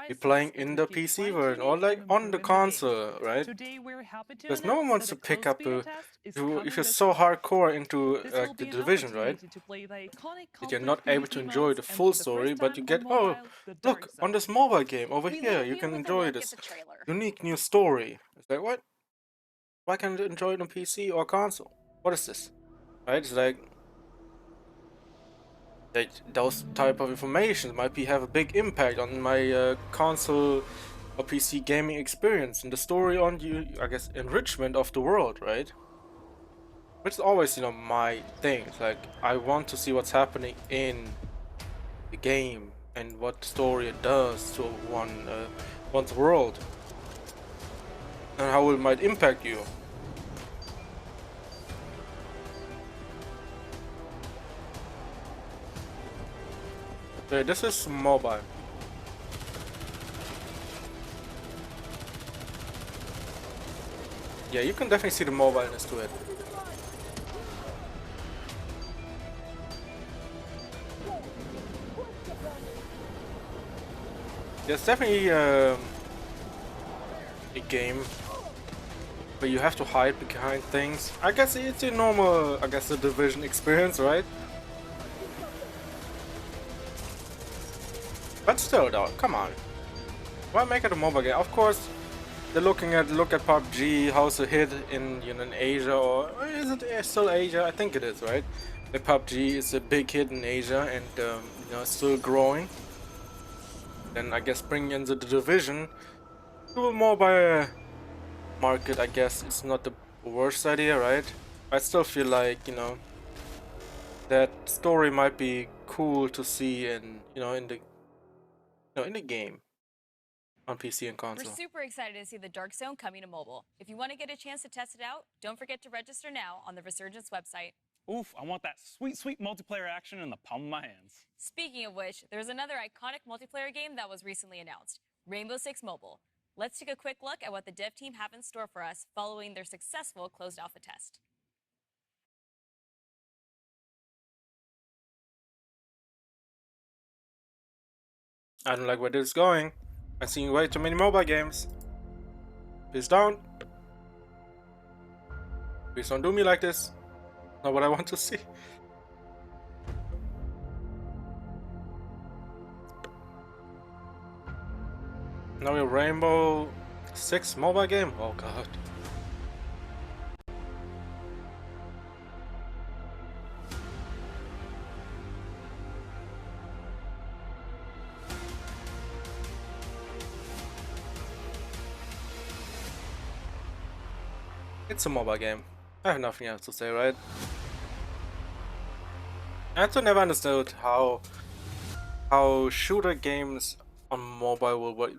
[SPEAKER 1] be playing in the PC version or like on the console, right? Because no one wants to pick up a, if you're so hardcore into the Division, right? That you're not able to enjoy the full story, but you get, oh, look, on this mobile game over here, you can enjoy this unique new story. It's like, what? Why can't I enjoy it on PC or console? What is this? Right? It's like, those type of information might have a big impact on my console or PC gaming experience and the story on I guess enrichment of the world, right? Which is always, my thing. Like, I want to see what's happening in the game and what story it does to one's world and how it might impact you. Okay, this is mobile. Yeah, you can definitely see the mobileness to it. There's definitely a game where you have to hide behind things. I guess it's a normal, the Division experience, right? But still though, come on. Why make it a mobile game? Of course, they're look at PUBG, how's it hit in in Asia, or is it still Asia? I think it is, right? The PUBG is a big hit in Asia and it's still growing. Then I guess bringing in the Division to a mobile market, I guess it's not the worst idea, right? I still feel like that story might be cool to see in in the game on PC and console.
[SPEAKER 2] We're super excited to see the Dark Zone coming to mobile. If you want to get a chance to test it out, don't forget to register now on the Resurgence website.
[SPEAKER 3] Oof, I want that sweet, sweet multiplayer action in the palm of my hands.
[SPEAKER 2] Speaking of which, there's another iconic multiplayer game that was recently announced, Rainbow Six Mobile. Let's take a quick look at what the dev team have in store for us following their successful closed alpha test.
[SPEAKER 1] I don't like where this is going. I've seen way too many mobile games. Please don't. Please don't do me like this. Not what I want to see. Now a Rainbow Six mobile game? Oh god. It's a mobile game. I have nothing else to say, right? I also never understood how shooter games on mobile will work.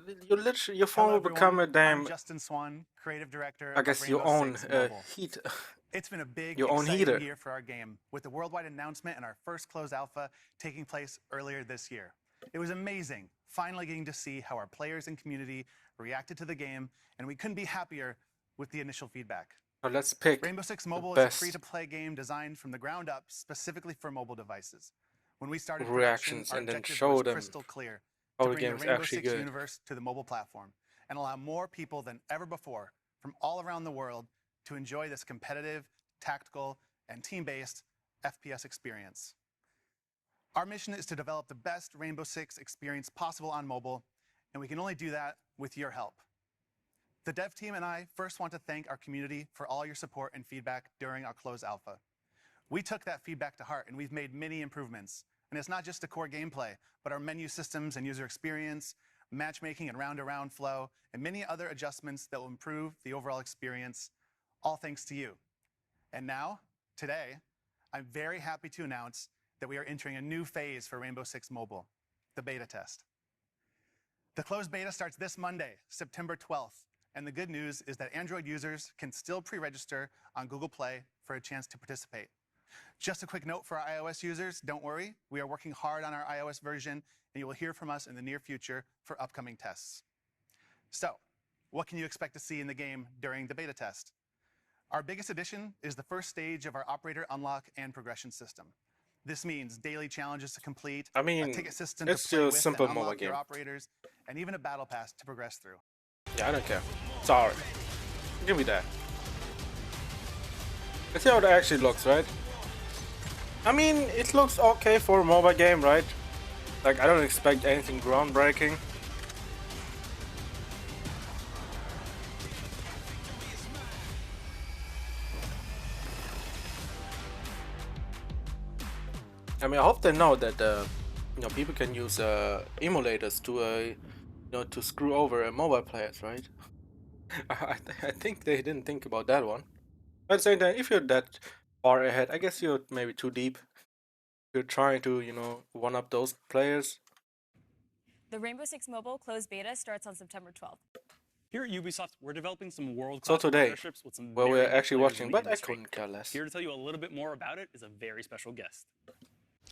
[SPEAKER 1] Your phone will become a damn.
[SPEAKER 21] I'm Justin Swan, creative director.
[SPEAKER 1] I guess your own heat.
[SPEAKER 21] It's been a big,
[SPEAKER 1] your own
[SPEAKER 21] exciting
[SPEAKER 1] heater.
[SPEAKER 21] year for our game, with the worldwide announcement and our first closed alpha taking place earlier this year. It was amazing, finally getting to see how our players and community reacted to the game, and we couldn't be happier with the initial feedback.
[SPEAKER 1] Now let's pick
[SPEAKER 21] Rainbow Six Mobile
[SPEAKER 1] the
[SPEAKER 21] is a
[SPEAKER 1] best
[SPEAKER 21] free-to-play game designed from the ground up specifically for mobile devices. When we started
[SPEAKER 1] reactions
[SPEAKER 21] production, our
[SPEAKER 1] and then
[SPEAKER 21] objective
[SPEAKER 1] show
[SPEAKER 21] was
[SPEAKER 1] them
[SPEAKER 21] crystal clear
[SPEAKER 1] how
[SPEAKER 21] to
[SPEAKER 1] the
[SPEAKER 21] bring the
[SPEAKER 1] game's
[SPEAKER 21] Rainbow
[SPEAKER 1] actually
[SPEAKER 21] Six
[SPEAKER 1] good.
[SPEAKER 21] universe to the mobile platform and allow more people than ever before from all around the world to enjoy this competitive, tactical, and team-based FPS experience. Our mission is to develop the best Rainbow Six experience possible on mobile, and we can only do that with your help. The dev team and I first want to thank our community for all your support and feedback during our closed alpha. We took that feedback to heart and we've made many improvements. And it's not just the core gameplay, but our menu systems and user experience, matchmaking and round-to-round flow, and many other adjustments that will improve the overall experience, all thanks to you. And now, today, I'm very happy to announce that we are entering a new phase for Rainbow Six Mobile, the beta test. The closed beta starts this Monday, September 12th. And the good news is that Android users can still pre-register on Google Play for a chance to participate. Just a quick note for our iOS users, don't worry, we are working hard on our iOS version, and you will hear from us in the near future for upcoming tests. So, what can you expect to see in the game during the beta test? Our biggest addition is the first stage of our operator unlock and progression system. This means daily challenges to complete,
[SPEAKER 1] I mean,
[SPEAKER 21] a ticket system
[SPEAKER 1] it's
[SPEAKER 21] to play
[SPEAKER 1] still a
[SPEAKER 21] with
[SPEAKER 1] simple
[SPEAKER 21] and
[SPEAKER 1] mobile
[SPEAKER 21] unlock your
[SPEAKER 1] game.
[SPEAKER 21] operators, and even a battle pass to progress through.
[SPEAKER 1] Yeah, I don't care. Sorry. Give me that. Let's see how it actually looks, right? I mean, it looks okay for a mobile game, right? Like, I don't expect anything groundbreaking. I mean, I hope they know that you know, people can use emulators to you know, to screw over mobile players, right? I think they didn't think about that one. But at the same time, if you're that far ahead, I guess you're maybe too deep. You're trying to, you know, one up those players.
[SPEAKER 2] The Rainbow Six Mobile closed beta starts on September 12th.
[SPEAKER 3] Here at Ubisoft, we're developing some
[SPEAKER 1] So
[SPEAKER 3] world-class
[SPEAKER 1] today,
[SPEAKER 3] partnerships with some
[SPEAKER 1] well,
[SPEAKER 3] very
[SPEAKER 1] we're
[SPEAKER 3] big
[SPEAKER 1] actually
[SPEAKER 3] players
[SPEAKER 1] watching,
[SPEAKER 3] in the
[SPEAKER 1] but I
[SPEAKER 3] industry.
[SPEAKER 1] couldn't care less.
[SPEAKER 3] Here to tell you a little bit more about it is a very special guest.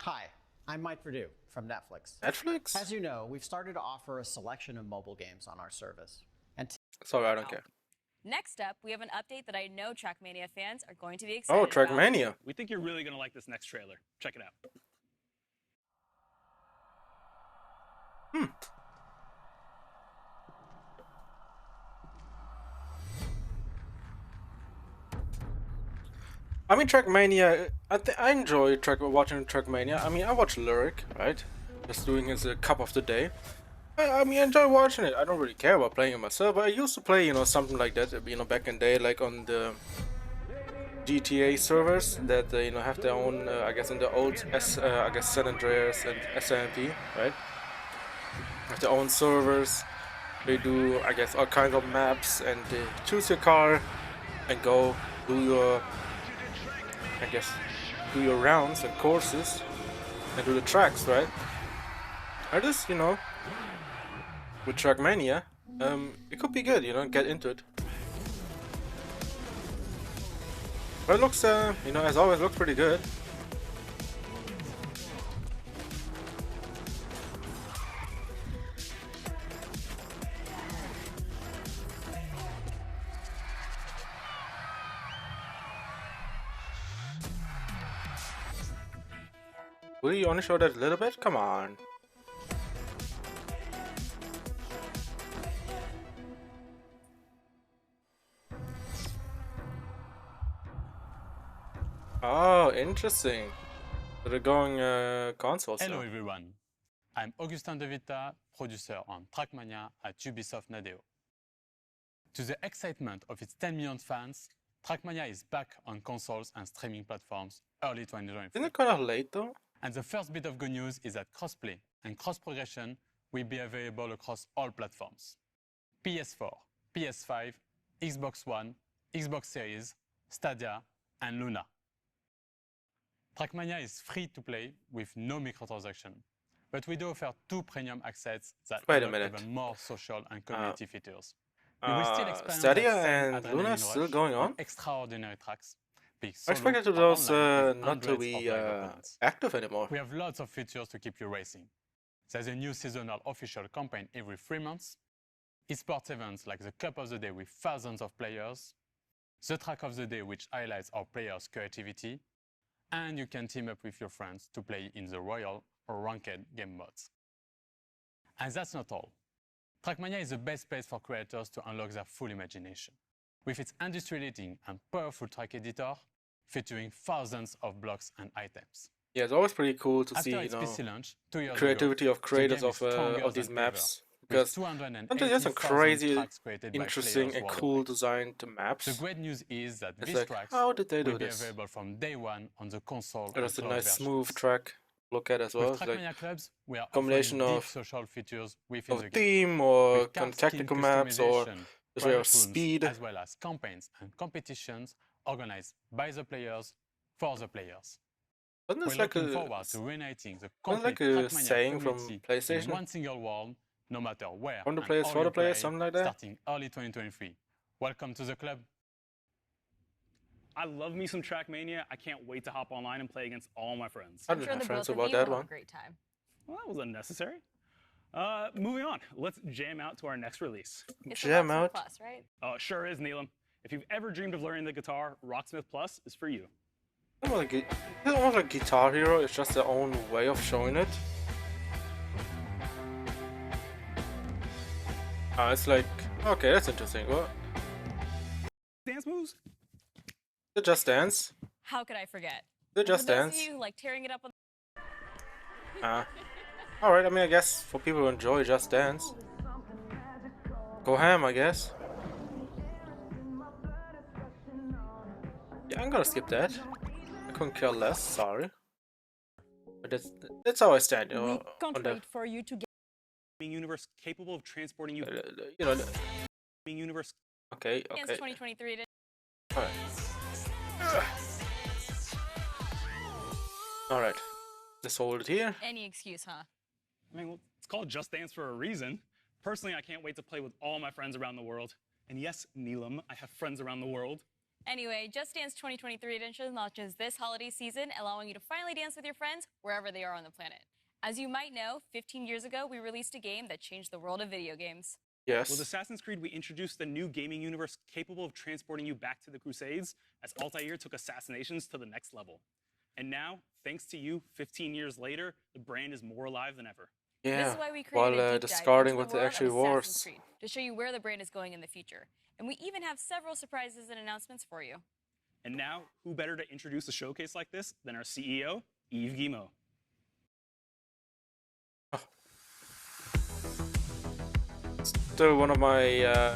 [SPEAKER 5] Hi, I'm Mike Perdue from Netflix.
[SPEAKER 1] Netflix?
[SPEAKER 5] As you know, we've started to offer a selection of mobile games on our service. And
[SPEAKER 1] Sorry, I don't care.
[SPEAKER 2] Next up, we have an update that I know Trackmania fans are going to be excited
[SPEAKER 1] Oh,
[SPEAKER 2] about.
[SPEAKER 1] Trackmania.
[SPEAKER 3] We think you're really going to like this next trailer. Check it out.
[SPEAKER 1] I mean, Trackmania, I enjoy watching Trackmania. I mean, I watch Lyric, right? Just doing his cup of the day. I mean, I enjoy watching it. I don't really care about playing it myself, but I used to play, you know, something like that, you know, back in the day, like on the GTA servers that, you know, have their own, I guess in the old, I guess San Andreas and SMT, right? Have their own servers. They do, I guess, all kinds of maps, and choose your car and go do your, I guess, do your rounds and courses and do the tracks, right? I just, you know, with Trackmania, it could be good, you know, get into it. But it looks, you know, as always, looks pretty good. Will you only show that a little bit? Come on. Oh, interesting. So they're going consoles
[SPEAKER 22] Hello
[SPEAKER 1] now.
[SPEAKER 22] everyone, I'm Augustin De Vita, producer on Trackmania at Ubisoft Nadeo. To the excitement of its 10 million fans, Trackmania is back on consoles and streaming platforms early 2023.
[SPEAKER 1] Isn't it kind of late though?
[SPEAKER 22] And the first bit of good news is that crossplay and cross-progression will be available across all platforms. PS4, PS5, Xbox One, Xbox Series, Stadia, and Luna. Trackmania is free to play with no microtransaction, but we do offer 2 premium access that unlock even more social and community features. You will still experience
[SPEAKER 1] Stadia
[SPEAKER 22] that same
[SPEAKER 1] and
[SPEAKER 22] adrenaline
[SPEAKER 1] Luna
[SPEAKER 22] rush
[SPEAKER 1] still going on?
[SPEAKER 22] with extraordinary tracks. Be
[SPEAKER 1] I expected
[SPEAKER 22] solo or
[SPEAKER 1] those
[SPEAKER 22] online with
[SPEAKER 1] not to
[SPEAKER 22] hundreds
[SPEAKER 1] be
[SPEAKER 22] of live opponents.
[SPEAKER 1] active anymore.
[SPEAKER 22] We have lots of features to keep you racing. There's a new seasonal official campaign every 3 months, esports events like the Cup of the Day with thousands of players, the Track of the Day which highlights our players' creativity, and you can team up with your friends to play in the Royal or Ranked game modes. And that's not all. Trackmania is the best place for creators to unlock their full imagination. With its industry-leading and powerful track editor, featuring thousands of blocks and items.
[SPEAKER 1] Yeah, it's always pretty cool to see,
[SPEAKER 22] After
[SPEAKER 1] you
[SPEAKER 22] its
[SPEAKER 1] know,
[SPEAKER 22] PC launch 2 years
[SPEAKER 1] creativity
[SPEAKER 22] ago,
[SPEAKER 1] of creators
[SPEAKER 22] the game is stronger
[SPEAKER 1] of these
[SPEAKER 22] than
[SPEAKER 1] maps.
[SPEAKER 22] ever,
[SPEAKER 1] Because
[SPEAKER 22] with
[SPEAKER 1] sometimes there's some
[SPEAKER 22] 280,000
[SPEAKER 1] crazy,
[SPEAKER 22] tracks created by
[SPEAKER 1] interesting,
[SPEAKER 22] players
[SPEAKER 1] and
[SPEAKER 22] worldwide.
[SPEAKER 1] cool designed maps.
[SPEAKER 22] The great news is that
[SPEAKER 1] It's
[SPEAKER 22] these
[SPEAKER 1] like,
[SPEAKER 22] tracks
[SPEAKER 1] how did they do
[SPEAKER 22] will be
[SPEAKER 1] this?
[SPEAKER 22] available from day one on the console
[SPEAKER 1] And
[SPEAKER 22] and
[SPEAKER 1] it's a
[SPEAKER 22] cloud
[SPEAKER 1] nice
[SPEAKER 22] versions.
[SPEAKER 1] smooth track look at as well.
[SPEAKER 22] With
[SPEAKER 1] It's like
[SPEAKER 22] Trackmania Clubs, we are
[SPEAKER 1] combination
[SPEAKER 22] offering deep
[SPEAKER 1] of
[SPEAKER 22] social features within the game.
[SPEAKER 1] theme or
[SPEAKER 22] With card
[SPEAKER 1] tactical
[SPEAKER 22] skin
[SPEAKER 1] maps or
[SPEAKER 22] customization,
[SPEAKER 1] this way of
[SPEAKER 22] private rooms,
[SPEAKER 1] speed.
[SPEAKER 22] as well as campaigns and competitions organized by the players for the players.
[SPEAKER 1] Wasn't
[SPEAKER 22] We're
[SPEAKER 1] this like
[SPEAKER 22] looking
[SPEAKER 1] a,
[SPEAKER 22] forward to reuniting the
[SPEAKER 1] wasn't
[SPEAKER 22] complete
[SPEAKER 1] like a
[SPEAKER 22] Trackmania
[SPEAKER 1] saying from
[SPEAKER 22] community
[SPEAKER 1] PlayStation?
[SPEAKER 22] in one single world, no matter where
[SPEAKER 1] From the
[SPEAKER 22] and
[SPEAKER 1] players
[SPEAKER 22] how
[SPEAKER 1] for
[SPEAKER 22] you
[SPEAKER 1] the players,
[SPEAKER 22] play,
[SPEAKER 1] something like that?
[SPEAKER 22] starting early 2023. Welcome to the club.
[SPEAKER 3] I love me some Trackmania. I can't wait to hop online and play against all my friends.
[SPEAKER 1] I'm sure the both of you will have a
[SPEAKER 2] great time.
[SPEAKER 3] Well, that was unnecessary. Moving on, let's jam out to our next release.
[SPEAKER 2] It's
[SPEAKER 1] Jam
[SPEAKER 2] Rocksmith
[SPEAKER 1] out?
[SPEAKER 2] Plus, right?
[SPEAKER 3] Oh, it sure is, Neelam. If you've ever dreamed of learning the guitar, Rocksmith Plus is for you.
[SPEAKER 1] It's almost like Guitar Hero. It's just their own way of showing it. It's like, okay, that's interesting. What?
[SPEAKER 3] Dance moves?
[SPEAKER 1] The Just Dance.
[SPEAKER 2] How could I forget?
[SPEAKER 1] The
[SPEAKER 2] And
[SPEAKER 1] Just
[SPEAKER 2] for those
[SPEAKER 1] Dance.
[SPEAKER 2] of you who like tearing it up on
[SPEAKER 1] Alright, I mean, I guess for people who enjoy Just Dance, go ham, I guess. Yeah, I'm gonna skip that. I couldn't care less, sorry. But that's how I stand, you know.
[SPEAKER 4] We can't wait for you to get
[SPEAKER 3] Gaming universe capable of transporting you.
[SPEAKER 1] You know.
[SPEAKER 3] Gaming universe.
[SPEAKER 1] Okay.
[SPEAKER 2] It's 2023 edition.
[SPEAKER 1] Alright. Alright. Let's hold it here.
[SPEAKER 2] Any excuse, huh?
[SPEAKER 3] I mean, well, it's called Just Dance for a reason. Personally, I can't wait to play with all my friends around the world. And yes, Neelam, I have friends around the world.
[SPEAKER 2] Anyway, Just Dance 2023 edition launches this holiday season, allowing you to finally dance with your friends wherever they are on the planet. As you might know, 15 years ago, we released a game that changed the world of video games.
[SPEAKER 1] Yes.
[SPEAKER 3] With Assassin's Creed, we introduced a new gaming universe capable of transporting you back to the Crusades, as Altair took assassinations to the next level. And now, thanks to you, 15 years later, the brand is more alive than ever.
[SPEAKER 1] Yeah,
[SPEAKER 2] this is why we created a deep dive
[SPEAKER 1] discarding
[SPEAKER 2] into
[SPEAKER 1] what
[SPEAKER 2] the
[SPEAKER 1] it
[SPEAKER 2] world
[SPEAKER 1] actually
[SPEAKER 2] of
[SPEAKER 1] was.
[SPEAKER 2] Assassin's Creed, to show you where the brand is going in the future. And we even have several surprises and announcements for you.
[SPEAKER 3] And now, who better to introduce a showcase like this than our CEO, Yves Guillemot.
[SPEAKER 1] Still one of my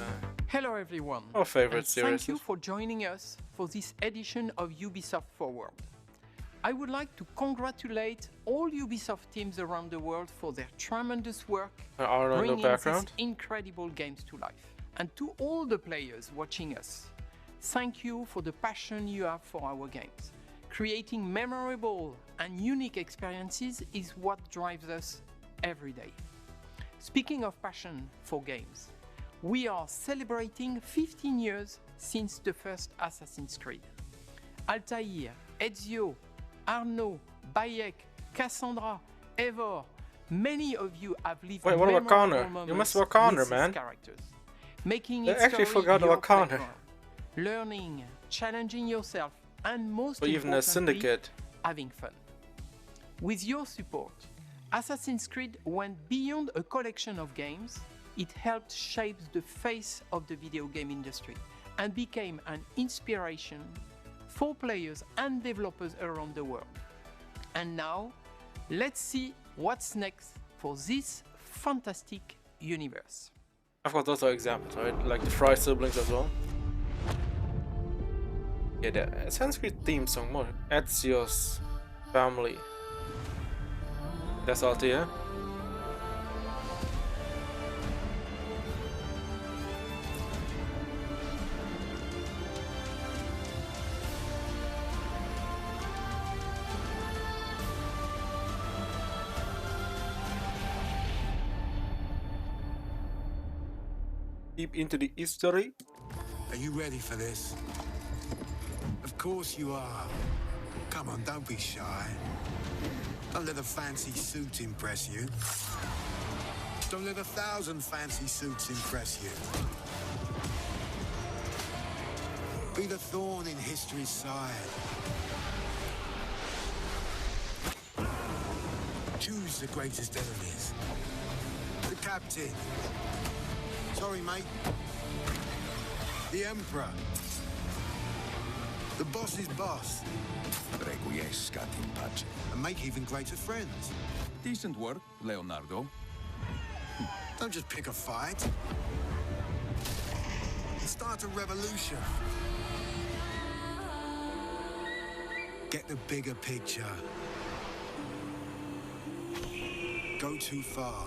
[SPEAKER 6] Hello everyone.
[SPEAKER 1] favorite
[SPEAKER 6] and
[SPEAKER 1] series.
[SPEAKER 6] Thank you for joining us for this edition of Ubisoft Forward. I would like to congratulate all Ubisoft teams around the world for their tremendous work bringing these incredible games to life. And to all the players watching us, thank you for the passion you have for our games. Creating memorable and unique experiences is what drives us every day. Speaking of passion for games, we are celebrating 15 years since the first Assassin's Creed. Altair, Ezio, Arnaud, Bayek, Cassandra, Eivor, many of you have lived
[SPEAKER 1] Wait, what about Connor?
[SPEAKER 6] moments
[SPEAKER 1] You missed about Connor,
[SPEAKER 6] with
[SPEAKER 1] man.
[SPEAKER 6] these characters, making
[SPEAKER 1] I
[SPEAKER 6] it
[SPEAKER 1] actually forgot about Connor.
[SPEAKER 6] learning, challenging yourself, and most
[SPEAKER 1] Or even a
[SPEAKER 6] importantly,
[SPEAKER 1] syndicate.
[SPEAKER 6] having fun. With your support, Assassin's Creed went beyond a collection of games. It helped shape the face of the video game industry and became an inspiration for players and developers around the world. And now, let's see what's next for this fantastic universe.
[SPEAKER 1] I've got those are examples, right? Like the Fry siblings as well. Yeah, the Assassin's Creed theme song, more Ezio's family. That's Altair. Deep into the history.
[SPEAKER 23] Are you ready for this? Of course you are. Come on, don't be shy. Don't let a fancy suit impress you. Don't let 1,000 fancy suits impress you. Be the thorn in history's side. Choose the greatest enemies. The captain. Sorry, mate. The Emperor. The boss's boss.
[SPEAKER 11] Requiescat in pace.
[SPEAKER 23] And make even greater friends.
[SPEAKER 11] Decent work, Leonardo.
[SPEAKER 23] Don't just pick a fight. Start a revolution. Get the bigger picture. Go too far.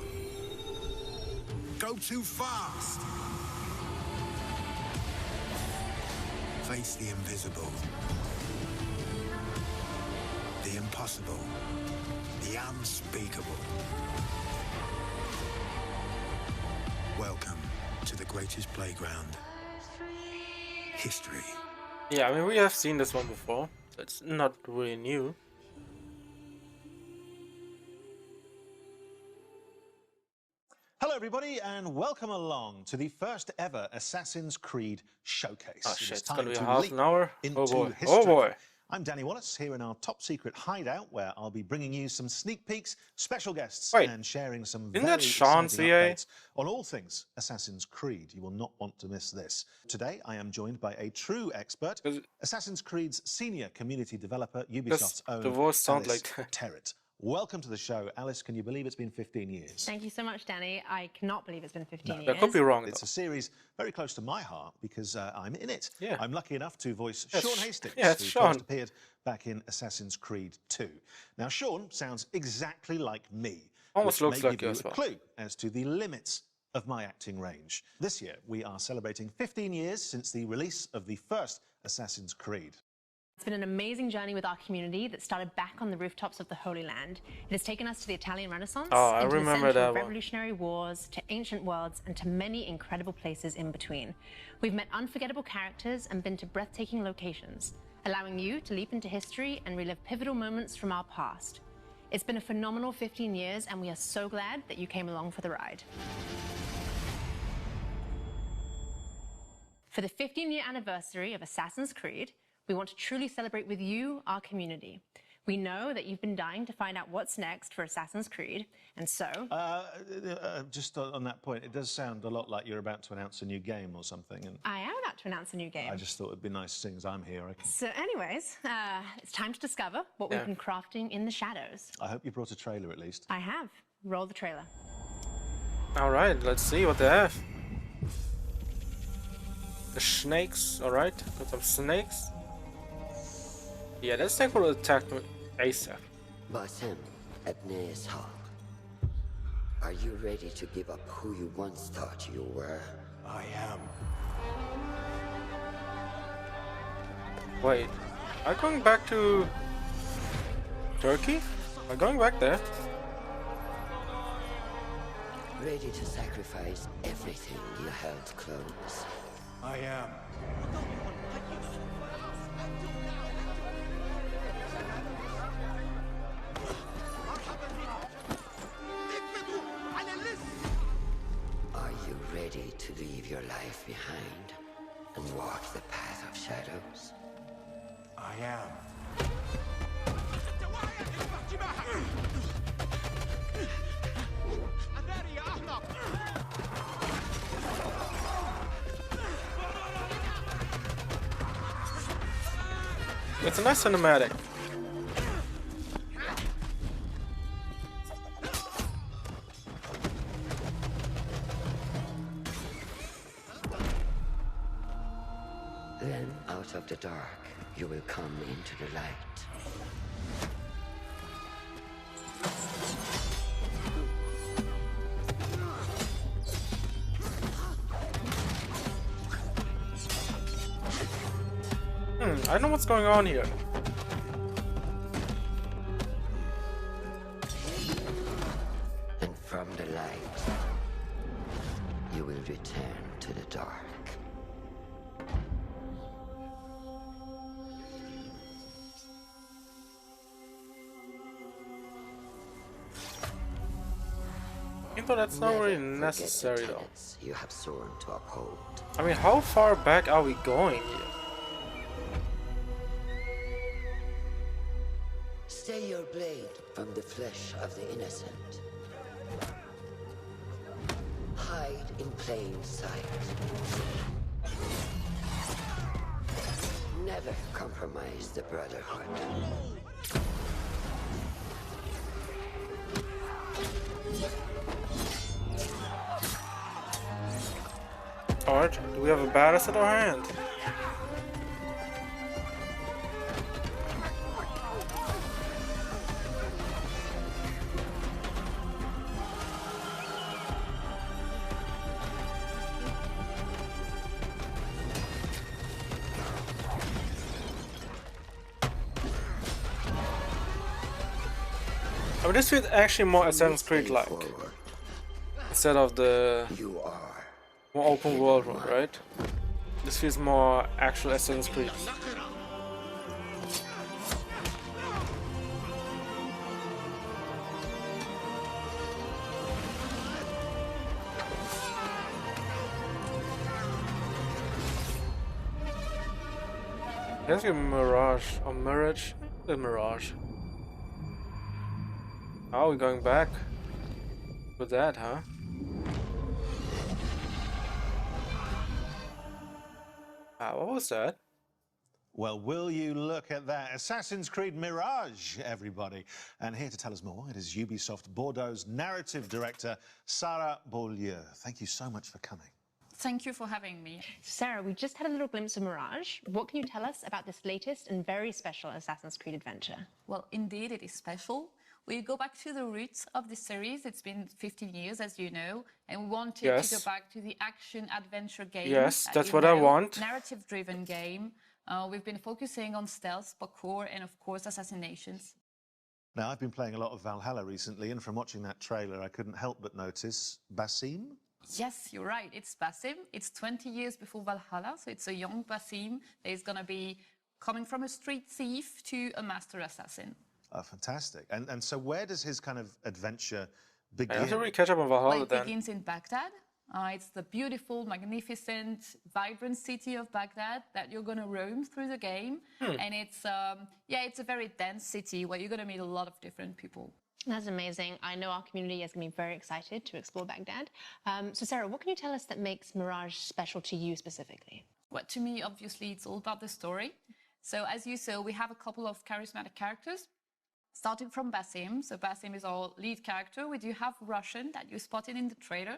[SPEAKER 23] Go too fast. Face the invisible. The impossible. The unspeakable. Welcome to the greatest playground. History.
[SPEAKER 1] Yeah, I mean, we have seen this one before, so it's not really new.
[SPEAKER 24] Hello everybody and welcome along to the first ever Assassin's Creed showcase.
[SPEAKER 1] Oh shit,
[SPEAKER 24] It is
[SPEAKER 1] it's gonna be
[SPEAKER 24] time to
[SPEAKER 1] half
[SPEAKER 24] leap
[SPEAKER 1] an hour?
[SPEAKER 24] into
[SPEAKER 1] Oh boy,
[SPEAKER 24] history.
[SPEAKER 1] oh boy.
[SPEAKER 24] I'm Danny Wallace here in our top secret hideout where I'll be bringing you some sneak peeks, special guests
[SPEAKER 1] Wait,
[SPEAKER 24] and sharing some
[SPEAKER 1] isn't
[SPEAKER 24] very
[SPEAKER 1] that Sean,
[SPEAKER 24] exciting
[SPEAKER 1] CA?
[SPEAKER 24] updates on all things Assassin's Creed. You will not want to miss this. Today I am joined by a true expert, Assassin's Creed's senior community developer, Ubisoft's own
[SPEAKER 1] the voice sound
[SPEAKER 24] Alice
[SPEAKER 1] like that.
[SPEAKER 24] Terrett. Welcome to the show. Alice, can you believe it's been 15 years?
[SPEAKER 8] Thank you so much, Danny. I cannot believe it's been 15 years.
[SPEAKER 1] That could be wrong.
[SPEAKER 24] It's a series very close to my heart because I'm in it.
[SPEAKER 1] Yeah.
[SPEAKER 24] I'm lucky enough to voice
[SPEAKER 1] Yes,
[SPEAKER 24] Sean Hastings,
[SPEAKER 1] yes,
[SPEAKER 24] who
[SPEAKER 1] Sean.
[SPEAKER 24] first appeared back in Assassin's Creed 2. Now, Sean sounds exactly like me.
[SPEAKER 1] Almost
[SPEAKER 24] which
[SPEAKER 1] looks
[SPEAKER 24] may
[SPEAKER 1] like
[SPEAKER 24] give
[SPEAKER 1] you
[SPEAKER 24] you
[SPEAKER 1] as
[SPEAKER 24] a
[SPEAKER 1] well.
[SPEAKER 24] clue as to the limits of my acting range. This year, we are celebrating 15 years since the release of the first Assassin's Creed.
[SPEAKER 8] It's been an amazing journey with our community that started back on the rooftops of the Holy Land. It has taken us to the Italian Renaissance,
[SPEAKER 1] Oh, I
[SPEAKER 8] into the
[SPEAKER 1] remember
[SPEAKER 8] center
[SPEAKER 1] that
[SPEAKER 8] of
[SPEAKER 1] one.
[SPEAKER 8] revolutionary wars, to ancient worlds, and to many incredible places in between. We've met unforgettable characters and been to breathtaking locations, allowing you to leap into history and relive pivotal moments from our past. It's been a phenomenal 15 years, and we are so glad that you came along for the ride. For the 15-year anniversary of Assassin's Creed, we want to truly celebrate with you, our community. We know that you've been dying to find out what's next for Assassin's Creed, and so...
[SPEAKER 24] Just on that point, it does sound a lot like you're about to announce a new game or something, and
[SPEAKER 8] I am about to announce a new game.
[SPEAKER 24] I just thought it'd be nice, seeing as I'm here.
[SPEAKER 8] So anyways, it's time to discover what we've been crafting in the shadows.
[SPEAKER 24] I hope you brought a trailer at least.
[SPEAKER 8] I have. Roll the trailer.
[SPEAKER 1] All right, let's see what they have. The snakes, all right. Got some snakes. Yeah, this thing will attack me ASAP.
[SPEAKER 13] Basim, Ebne Ishaq. Are you ready to give up who you once thought you were?
[SPEAKER 24] I am.
[SPEAKER 1] Wait, am I going back to Turkey? Am I going back there?
[SPEAKER 13] Ready to sacrifice everything you held close?
[SPEAKER 24] I am.
[SPEAKER 13] Are you ready to leave your life behind and walk the path of shadows?
[SPEAKER 24] I am.
[SPEAKER 1] It's a nice cinematic.
[SPEAKER 13] Then, out of the dark, you will come into the light.
[SPEAKER 1] I know what's going on here.
[SPEAKER 13] And from the light, you will return to the dark.
[SPEAKER 1] Even though that's not
[SPEAKER 13] Never
[SPEAKER 1] really
[SPEAKER 13] forget
[SPEAKER 1] necessary
[SPEAKER 13] the
[SPEAKER 1] though.
[SPEAKER 13] tenets you have sworn to uphold.
[SPEAKER 1] I mean, how far back are we going here?
[SPEAKER 13] Stay your blade from the flesh of the innocent. Hide in plain sight. Never compromise the Brotherhood.
[SPEAKER 1] Alright, do we have a badass at our hand? I mean, this feels actually more Assassin's Creed-like, instead of the more open world one, right? This feels more actual Assassin's Creed. I guess a Mirage or Mirage? The Mirage. Oh, we're going back with that, huh? What was that?
[SPEAKER 24] Well, will you look at that? Assassin's Creed Mirage, everybody. And here to tell us more, it is Ubisoft Bordeaux's narrative director, Sarah Beaulieu. Thank you so much for coming.
[SPEAKER 10] Thank you for having me.
[SPEAKER 8] Sarah, we just had a little glimpse of Mirage. What can you tell us about this latest and very special Assassin's Creed adventure?
[SPEAKER 10] Well, indeed, it is special. We go back to the roots of the series. It's been 15 years, as you know, and we wanted to go back to the action-adventure game.
[SPEAKER 1] Yes, that's what I want.
[SPEAKER 10] Narrative-driven game. We've been focusing on stealth, parkour, and of course, assassinations.
[SPEAKER 24] Now, I've been playing a lot of Valhalla recently, and from watching that trailer, I couldn't help but notice Basim.
[SPEAKER 10] Yes, you're right. It's Basim. It's 20 years before Valhalla, so it's a young Basim that is going to be coming from a street thief to a master assassin.
[SPEAKER 24] Oh, fantastic. And so where does his kind of adventure begin?
[SPEAKER 1] I have to really catch up on Valhalla
[SPEAKER 10] Well, it begins in Baghdad. It's the beautiful, magnificent, vibrant city of Baghdad that you're going to roam through the game. And it's, it's a very dense city where you're going to meet a lot of different people.
[SPEAKER 8] That's amazing. I know our community is going to be very excited to explore Baghdad. So Sarah, what can you tell us that makes Mirage special to you specifically?
[SPEAKER 10] Well, to me, obviously, it's all about the story. So as you saw, we have a couple of charismatic characters, starting from Basim. So Basim is our lead character. We do have Russian that you spotted in the trailer.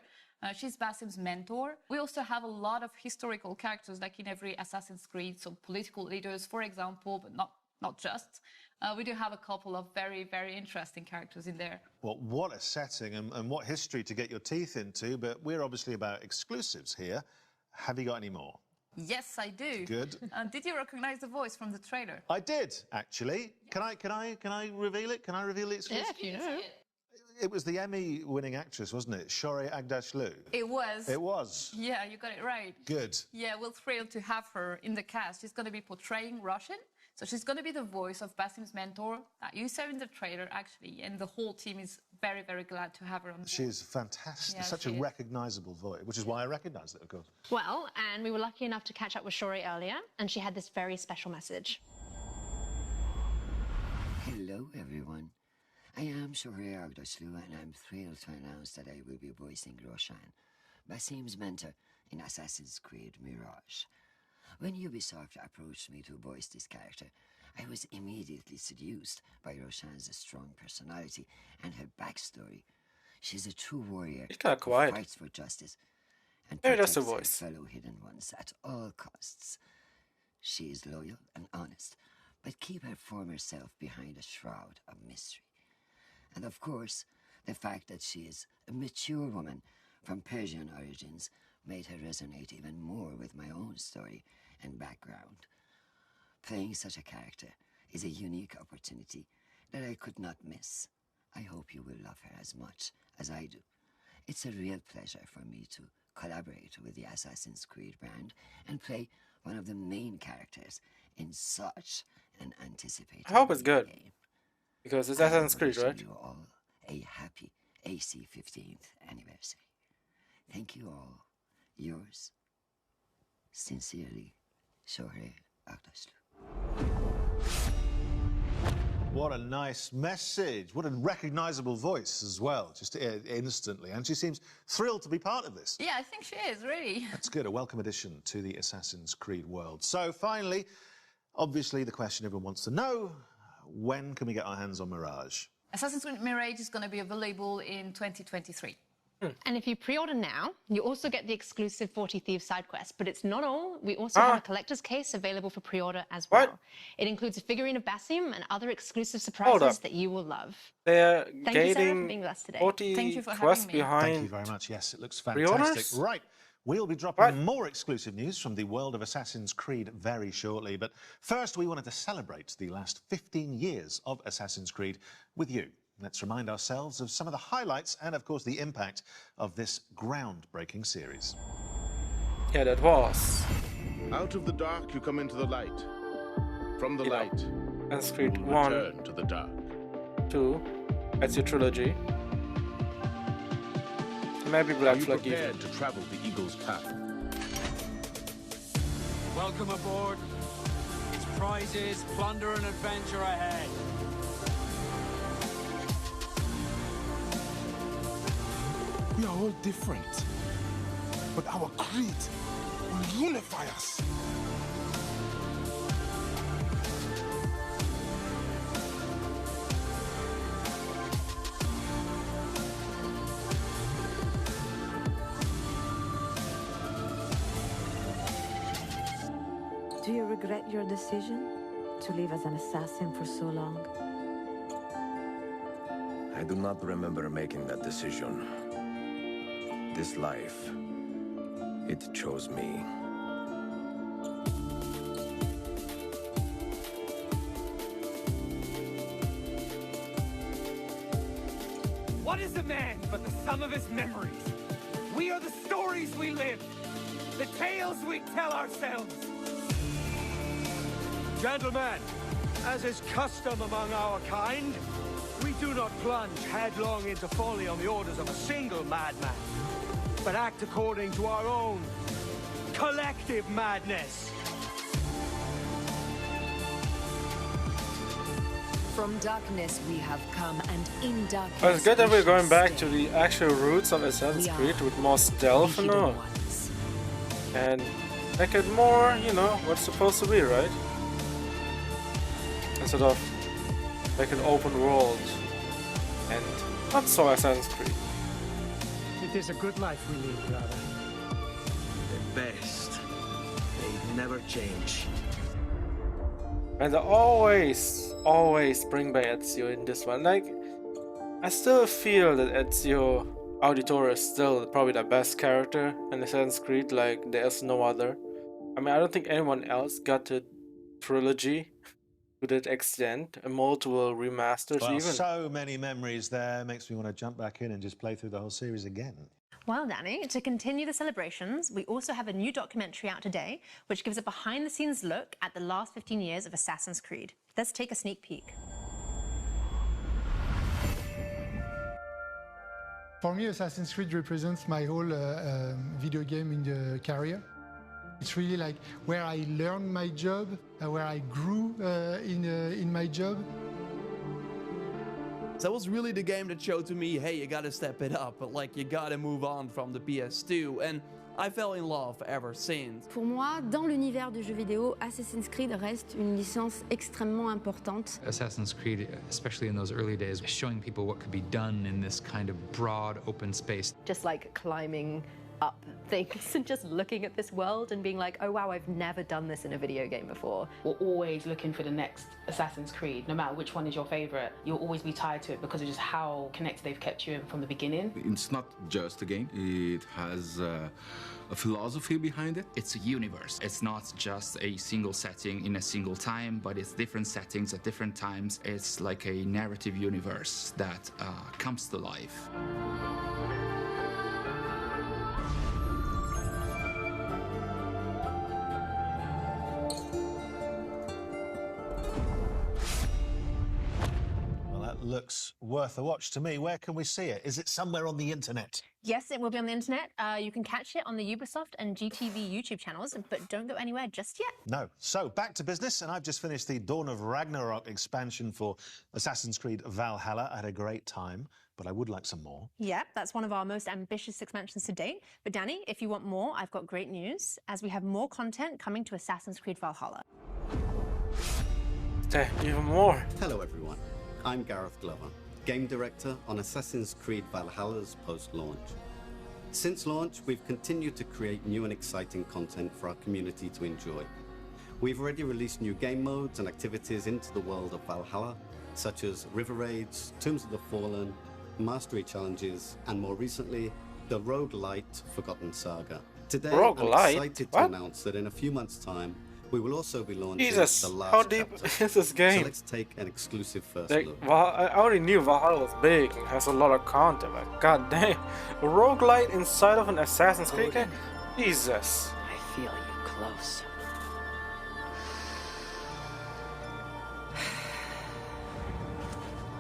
[SPEAKER 10] She's Basim's mentor. We also have a lot of historical characters, like in every Assassin's Creed, so political leaders, for example, but not just. We do have a couple of very, very interesting characters in there.
[SPEAKER 24] Well, what a setting and what history to get your teeth into, but we're obviously about exclusives here. Have you got any more?
[SPEAKER 10] Yes, I do.
[SPEAKER 24] Good.
[SPEAKER 10] Did you recognize the voice from the trailer?
[SPEAKER 24] I did, actually. Can I reveal it? Can I reveal the exclusive?
[SPEAKER 10] Yeah, if you know.
[SPEAKER 24] It was the Emmy-winning actress, wasn't it? Shorey Agdashlu.
[SPEAKER 10] It was.
[SPEAKER 24] It was.
[SPEAKER 10] Yeah, you got it right.
[SPEAKER 24] Good.
[SPEAKER 10] Yeah, we're thrilled to have her in the cast. She's going to be portraying Russian. So she's going to be the voice of Basim's mentor that you saw in the trailer, actually. And the whole team is very, very glad to have her on board.
[SPEAKER 24] She's fantastic.
[SPEAKER 10] Yeah,
[SPEAKER 24] such a recognisable voice, which is why I recognised it, of course.
[SPEAKER 8] Well, and we were lucky enough to catch up with Shorey earlier, and she had this very special message.
[SPEAKER 13] Hello, everyone. I am Shorey Agdashlu, and I'm thrilled to announce that I will be voicing Roshan, Basim's mentor in Assassin's Creed Mirage. When Ubisoft approached me to voice this character, I was immediately seduced by Roshan's strong personality and her backstory. She's a true warrior who fights for justice and protects her fellow hidden ones at all costs. She is loyal and honest, but keep her former self behind a shroud of mystery. And of course, the fact that she is a mature woman from Persian origins made her resonate even more with my own story and background. Playing such a character is a unique opportunity that I could not miss. I hope you will love her as much as I do. It's a real pleasure for me to collaborate with the Assassin's Creed brand and play one of the main characters in such an anticipated
[SPEAKER 1] I hope it's good.
[SPEAKER 13] game.
[SPEAKER 1] Because it's Assassin's Creed, right?
[SPEAKER 13] You all a happy AC 15th anniversary. Thank you all. Yours, sincerely, Shorey Agdashlu.
[SPEAKER 24] What a nice message. What a recognisable voice as well, just instantly. And she seems thrilled to be part of this.
[SPEAKER 10] Yeah, I think she is, really.
[SPEAKER 24] That's good. A welcome addition to the Assassin's Creed world. So finally, obviously the question everyone wants to know, when can we get our hands on Mirage?
[SPEAKER 10] Assassin's Creed Mirage is going to be available in 2023.
[SPEAKER 8] And if you pre-order now, you also get the exclusive 40 Thieves side quest. But it's not all. We also have a collector's case available for pre-order as well. It includes a figurine of Basim and other exclusive surprises that you will love.
[SPEAKER 1] They're
[SPEAKER 8] Thank you, Sarah, for being with us today.
[SPEAKER 1] 40 quests behind.
[SPEAKER 24] Thank you very much. Yes, it looks fantastic.
[SPEAKER 1] Pre-orders?
[SPEAKER 24] Right. We'll be dropping more exclusive news from the world of Assassin's Creed very shortly. But first, we wanted to celebrate the last 15 years of Assassin's Creed with you. Let's remind ourselves of some of the highlights and, of course, the impact of this groundbreaking series.
[SPEAKER 1] Yeah, that was.
[SPEAKER 14] Out of the dark, you come into the light. From the light,
[SPEAKER 1] Assassin's Creed
[SPEAKER 14] you
[SPEAKER 1] 1,
[SPEAKER 14] return to the dark.
[SPEAKER 1] 2, that's your trilogy. Maybe Black Flag even.
[SPEAKER 14] To travel the Eagle's path.
[SPEAKER 15] Welcome aboard. It's prizes, plunder and adventure ahead.
[SPEAKER 14] We are all different, but our creed will unify us.
[SPEAKER 9] Do you regret your decision to live as an assassin for so long?
[SPEAKER 12] I do not remember making that decision. This life, it chose me.
[SPEAKER 15] What is a man but the sum of his memories? We are the stories we live, the tales we tell ourselves. Gentlemen, as is custom among our kind, we do not plunge headlong into folly on the orders of a single madman, but act according to our own collective madness.
[SPEAKER 9] From darkness we have come, and in darkness.
[SPEAKER 1] Well, it's good that we're going back to the actual roots of Assassin's Creed with more stealth and all. And make it more, you know, what's supposed to be, right? Instead of like an open world and not so Assassin's Creed.
[SPEAKER 15] It is a good life we lead, rather.
[SPEAKER 12] The best. They never change.
[SPEAKER 1] And they always bring back Ezio in this one. Like, I still feel that Ezio Auditore is still probably the best character in Assassin's Creed. Like, there's no other. I mean, I don't think anyone else got the trilogy to that extent, and multiple remasters
[SPEAKER 24] Well,
[SPEAKER 1] even.
[SPEAKER 24] so many memories there. Makes me want to jump back in and just play through the whole series again.
[SPEAKER 8] Well, Danny, to continue the celebrations, we also have a new documentary out today, which gives a behind-the-scenes look at the last 15 years of Assassin's Creed. Let's take a sneak peek.
[SPEAKER 16] For me, Assassin's Creed represents my whole video game in the career. It's really like where I learned my job, where I grew in my job.
[SPEAKER 17] That was really the game that showed to me, hey, you gotta step it up, but like you gotta move on from the PS2, and I fell in love ever since.
[SPEAKER 25] Pour moi, dans l'univers du jeu vidéo, Assassin's Creed reste une licence extrêmement importante.
[SPEAKER 26] Assassin's Creed, especially in those early days, showing people what could be done in this kind of broad open space.
[SPEAKER 27] Just like climbing up things and just looking at this world and being like, oh wow, I've never done this in a video game before.
[SPEAKER 28] We're always looking for the next Assassin's Creed. No matter which one is your favorite, you'll always be tied to it because of just how connected they've kept you in from the beginning.
[SPEAKER 29] It's not just a game, it has a philosophy behind it.
[SPEAKER 30] It's a universe. It's not just a single setting in a single time, but it's different settings at different times. It's like a narrative universe that comes to life.
[SPEAKER 24] Looks worth a watch to me. Where can we see it? Is it somewhere on the internet?
[SPEAKER 8] Yes, it will be on the internet. You can catch it on the Ubisoft and GTV YouTube channels, but don't go anywhere just yet.
[SPEAKER 24] No. So, back to business, and I've just finished the Dawn of Ragnarok expansion for Assassin's Creed Valhalla. I had a great time, but I would like some more.
[SPEAKER 8] Yep, that's one of our most ambitious expansions to date. But Danny, if you want more, I've got great news, as we have more content coming to Assassin's Creed Valhalla.
[SPEAKER 1] Okay, even more.
[SPEAKER 31] Hello, everyone. I'm Gareth Glover, Game Director on Assassin's Creed Valhalla's post-launch. Since launch, we've continued to create new and exciting content for our community to enjoy. We've already released new game modes and activities into the world of Valhalla, such as River Raids, Tombs of the Fallen, Mastery Challenges, and more recently, the roguelite Forgotten Saga. Today, I'm excited to announce that in a few months' time, we will also be launching the last
[SPEAKER 1] how deep
[SPEAKER 31] chapter.
[SPEAKER 1] is this game?
[SPEAKER 31] So let's take an exclusive first
[SPEAKER 1] like,
[SPEAKER 31] look.
[SPEAKER 1] I already knew Valhalla was big and has a lot of content, but god damn, a roguelite inside of an Assassin's Creed game? Jesus.
[SPEAKER 32] I feel you close.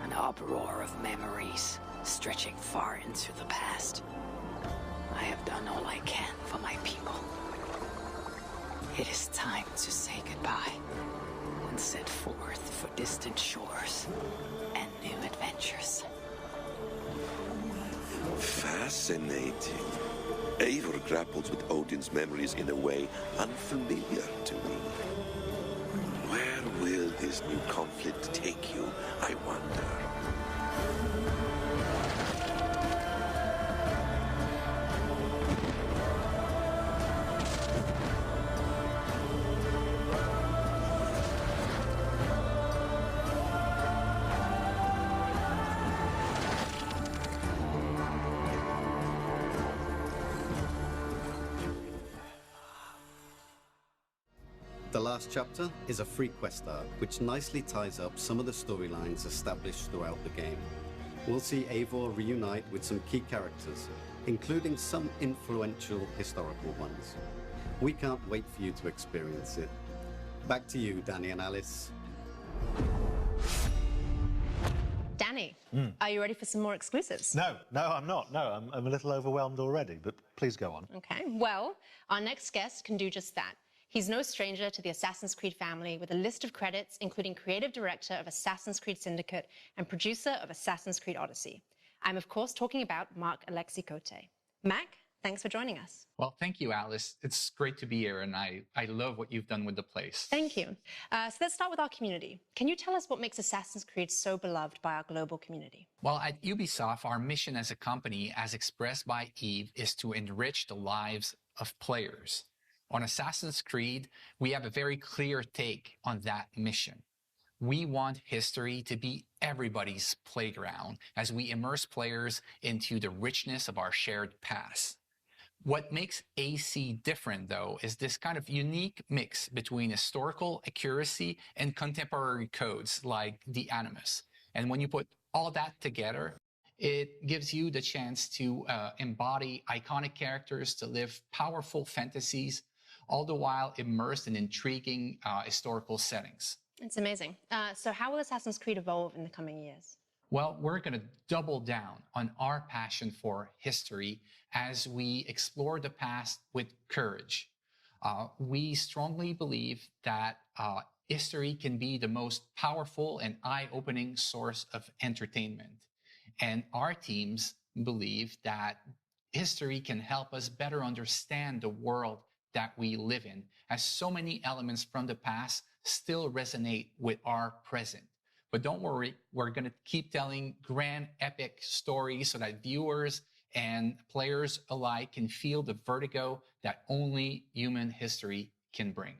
[SPEAKER 32] An uproar of memories stretching far into the past. I have done all I can for my people. It is time to say goodbye and set forth for distant shores and new adventures.
[SPEAKER 33] Fascinating. Eivor grapples with Odin's memories in a way unfamiliar to me. Where will this new conflict take you, I wonder?
[SPEAKER 31] The last chapter is a free quest arc, which nicely ties up some of the storylines established throughout the game. We'll see Eivor reunite with some key characters, including some influential historical ones. We can't wait for you to experience it. Back to you, Danny and Alice.
[SPEAKER 8] Danny, are you ready for some more exclusives?
[SPEAKER 24] No, I'm not. No, I'm a little overwhelmed already, but please go on.
[SPEAKER 8] Okay, well, our next guest can do just that. He's no stranger to the Assassin's Creed family with a list of credits, including creative director of Assassin's Creed Syndicate and producer of Assassin's Creed Odyssey. I'm, of course, talking about Marc Alexis Cote. Mac, thanks for joining us.
[SPEAKER 26] Well, thank you, Alice. It's great to be here, and I love what you've done with the place.
[SPEAKER 8] Thank you. So let's start with our community. Can you tell us what makes Assassin's Creed so beloved by our global community?
[SPEAKER 26] Well, at Ubisoft, our mission as a company, as expressed by Yves, is to enrich the lives of players. On Assassin's Creed, we have a very clear take on that mission. We want history to be everybody's playground as we immerse players into the richness of our shared past. What makes AC different, though, is this kind of unique mix between historical accuracy and contemporary codes like the Animus. And when you put all that together, it gives you the chance to embody iconic characters, to live powerful fantasies, all the while immersed in intriguing historical settings.
[SPEAKER 8] It's amazing. So how will Assassin's Creed evolve in the coming years?
[SPEAKER 26] Well, we're going to double down on our passion for history as we explore the past with courage. We strongly believe that history can be the most powerful and eye-opening source of entertainment. And our teams believe that history can help us better understand the world that we live in, as so many elements from the past still resonate with our present. But don't worry, we're going to keep telling grand, epic stories so that viewers and players alike can feel the vertigo that only human history can bring.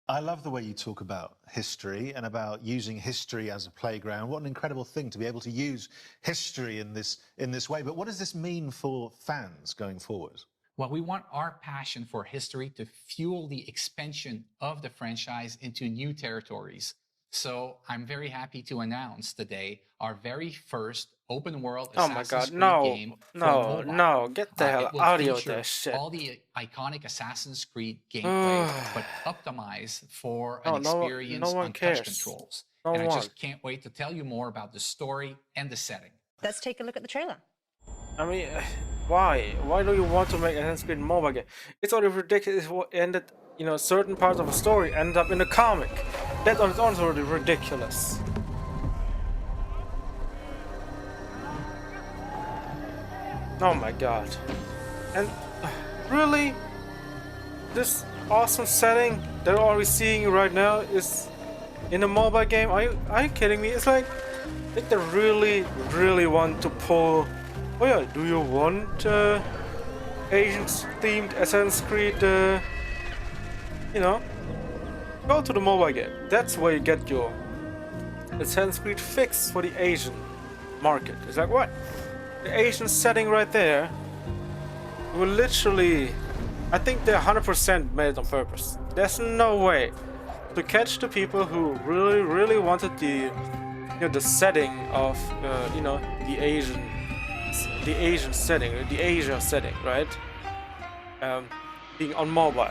[SPEAKER 24] I love the way you talk about history and about using history as a playground. What an incredible thing to be able to use history in this way. But what does this mean for fans going forward?
[SPEAKER 26] Well, we want our passion for history to fuel the expansion of the franchise into new territories. So I'm very happy to announce today our very first open world Assassin's Creed game for mobile.
[SPEAKER 1] No, get the hell out of that shit.
[SPEAKER 26] All the iconic Assassin's Creed gameplay, but optimized for an experience on touch controls. I just can't wait to tell you more about the story and the setting.
[SPEAKER 8] Let's take a look at the trailer.
[SPEAKER 1] I mean, why? Why do you want to make an Assassin's Creed mobile game? It's already ridiculous what ended, you know, certain parts of a story end up in a comic. That on its own is already ridiculous. Oh my god. And really? This awesome setting that we're already seeing right now is in a mobile game? Are you kidding me? It's like, I think they really want to pull. Oh yeah, do you want Asian-themed Assassin's Creed, you know? Go to the mobile game. That's where you get your Assassin's Creed fix for the Asian market. It's like, what? The Asian setting right there will literally... I think they 100% made it on purpose. There's no way to catch the people who really wanted the, you know, the setting of, you know, the Asian setting, the Asia setting, right? Being on mobile,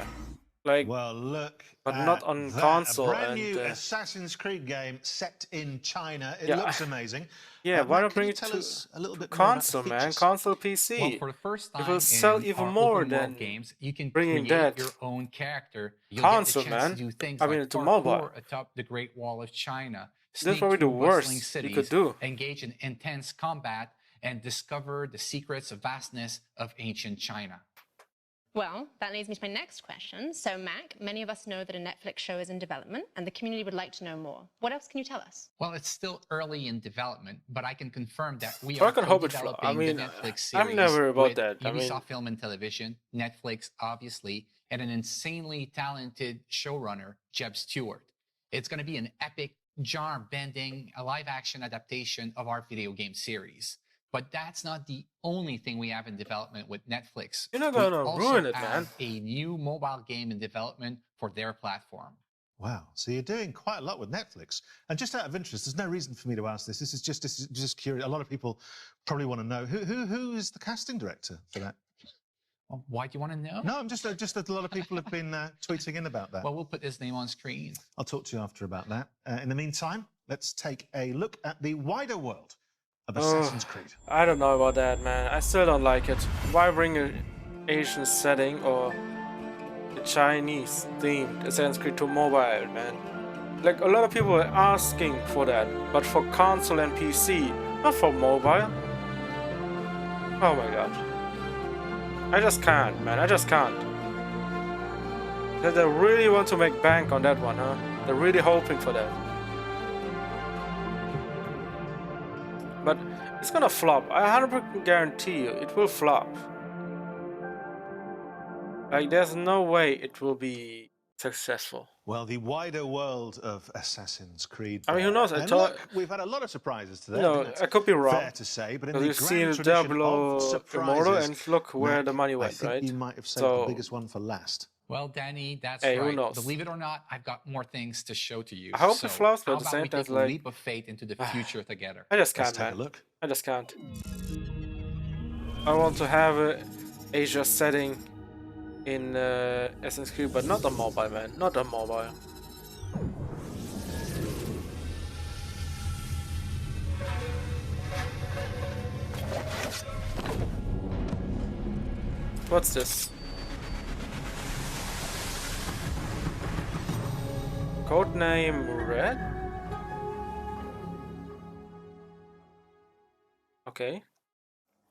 [SPEAKER 1] like,
[SPEAKER 24] well, look,
[SPEAKER 1] but not on console.
[SPEAKER 24] A brand new Assassin's Creed game set in China. It looks amazing.
[SPEAKER 1] Yeah, why not bring it to
[SPEAKER 24] a little bit
[SPEAKER 1] console, man? Console PC.
[SPEAKER 26] Well, for the first time
[SPEAKER 1] it will sell even more than
[SPEAKER 26] games. You can
[SPEAKER 1] bringing
[SPEAKER 26] create
[SPEAKER 1] that
[SPEAKER 26] your own character. You'll
[SPEAKER 1] console,
[SPEAKER 26] get the chance
[SPEAKER 1] man.
[SPEAKER 26] to do things
[SPEAKER 1] I mean,
[SPEAKER 26] like
[SPEAKER 1] it's a mobile.
[SPEAKER 26] atop the Great Wall of China.
[SPEAKER 1] That's probably the worst you could do.
[SPEAKER 26] Engage in intense combat and discover the secrets of vastness of ancient China.
[SPEAKER 8] Well, that leads me to my next question. So, Mac, many of us know that a Netflix show is in development, and the community would like to know more. What else can you tell us?
[SPEAKER 26] Well, it's still early in development, but I can confirm that we
[SPEAKER 1] I
[SPEAKER 26] are
[SPEAKER 1] can hope it's
[SPEAKER 26] developing the Netflix series
[SPEAKER 1] I'm never about
[SPEAKER 26] with
[SPEAKER 1] that.
[SPEAKER 26] Ubisoft Film and Television, Netflix, obviously, and an insanely talented showrunner, Jeb Stewart. It's going to be an epic, genre-bending, live-action adaptation of our video game series. But that's not the only thing we have in development with Netflix.
[SPEAKER 1] You're not gonna ruin it, man.
[SPEAKER 26] A new mobile game in development for their platform.
[SPEAKER 24] Wow. So you're doing quite a lot with Netflix. And just out of interest, there's no reason for me to ask this. This is just curious. A lot of people probably want to know who is the casting director for that.
[SPEAKER 26] Well, why do you want to know?
[SPEAKER 24] No, I'm just that a lot of people have been tweeting in about that.
[SPEAKER 26] Well, we'll put his name on screen.
[SPEAKER 24] I'll talk to you after about that. In the meantime, let's take a look at the wider world of Assassin's Creed.
[SPEAKER 1] I don't know about that, man. I still don't like it. Why bring an Asian setting or a Chinese themed Assassin's Creed to mobile, man? Like, a lot of people are asking for that, but for console and PC, not for mobile. Oh my god. I just can't, man. I just can't. They really want to make bank on that one, huh? They're really hoping for that. But it's gonna flop. I 100% guarantee you, it will flop. Like, there's no way it will be successful.
[SPEAKER 24] Well, the wider world of Assassin's Creed.
[SPEAKER 1] I mean, who knows?
[SPEAKER 24] And look, we've had a lot of surprises today.
[SPEAKER 1] You know, I could be wrong.
[SPEAKER 24] Fair to say, but in
[SPEAKER 1] Because
[SPEAKER 24] the
[SPEAKER 1] we've seen
[SPEAKER 24] grand
[SPEAKER 1] it down
[SPEAKER 24] tradition
[SPEAKER 1] below
[SPEAKER 24] of surprises,
[SPEAKER 1] Immortal, and look where
[SPEAKER 24] Mac,
[SPEAKER 1] the money
[SPEAKER 24] I
[SPEAKER 1] went,
[SPEAKER 24] think
[SPEAKER 1] right?
[SPEAKER 24] you might have saved the biggest one for last.
[SPEAKER 26] Well, Danny, that's
[SPEAKER 1] Hey,
[SPEAKER 26] right.
[SPEAKER 1] who knows?
[SPEAKER 26] Believe it or not, I've got more things to show to you.
[SPEAKER 1] I hope
[SPEAKER 26] so
[SPEAKER 1] it flops, but
[SPEAKER 26] how
[SPEAKER 1] at the
[SPEAKER 26] about
[SPEAKER 1] same
[SPEAKER 26] we
[SPEAKER 1] time,
[SPEAKER 26] take a
[SPEAKER 1] like,
[SPEAKER 26] leap of faith into the future together?
[SPEAKER 1] I just can't,
[SPEAKER 24] Let's take
[SPEAKER 1] man.
[SPEAKER 24] a look.
[SPEAKER 1] I just can't. I want to have a Asia setting in Assassin's Creed, but not on mobile, man. Not on mobile. What's this? Codename Red? Okay.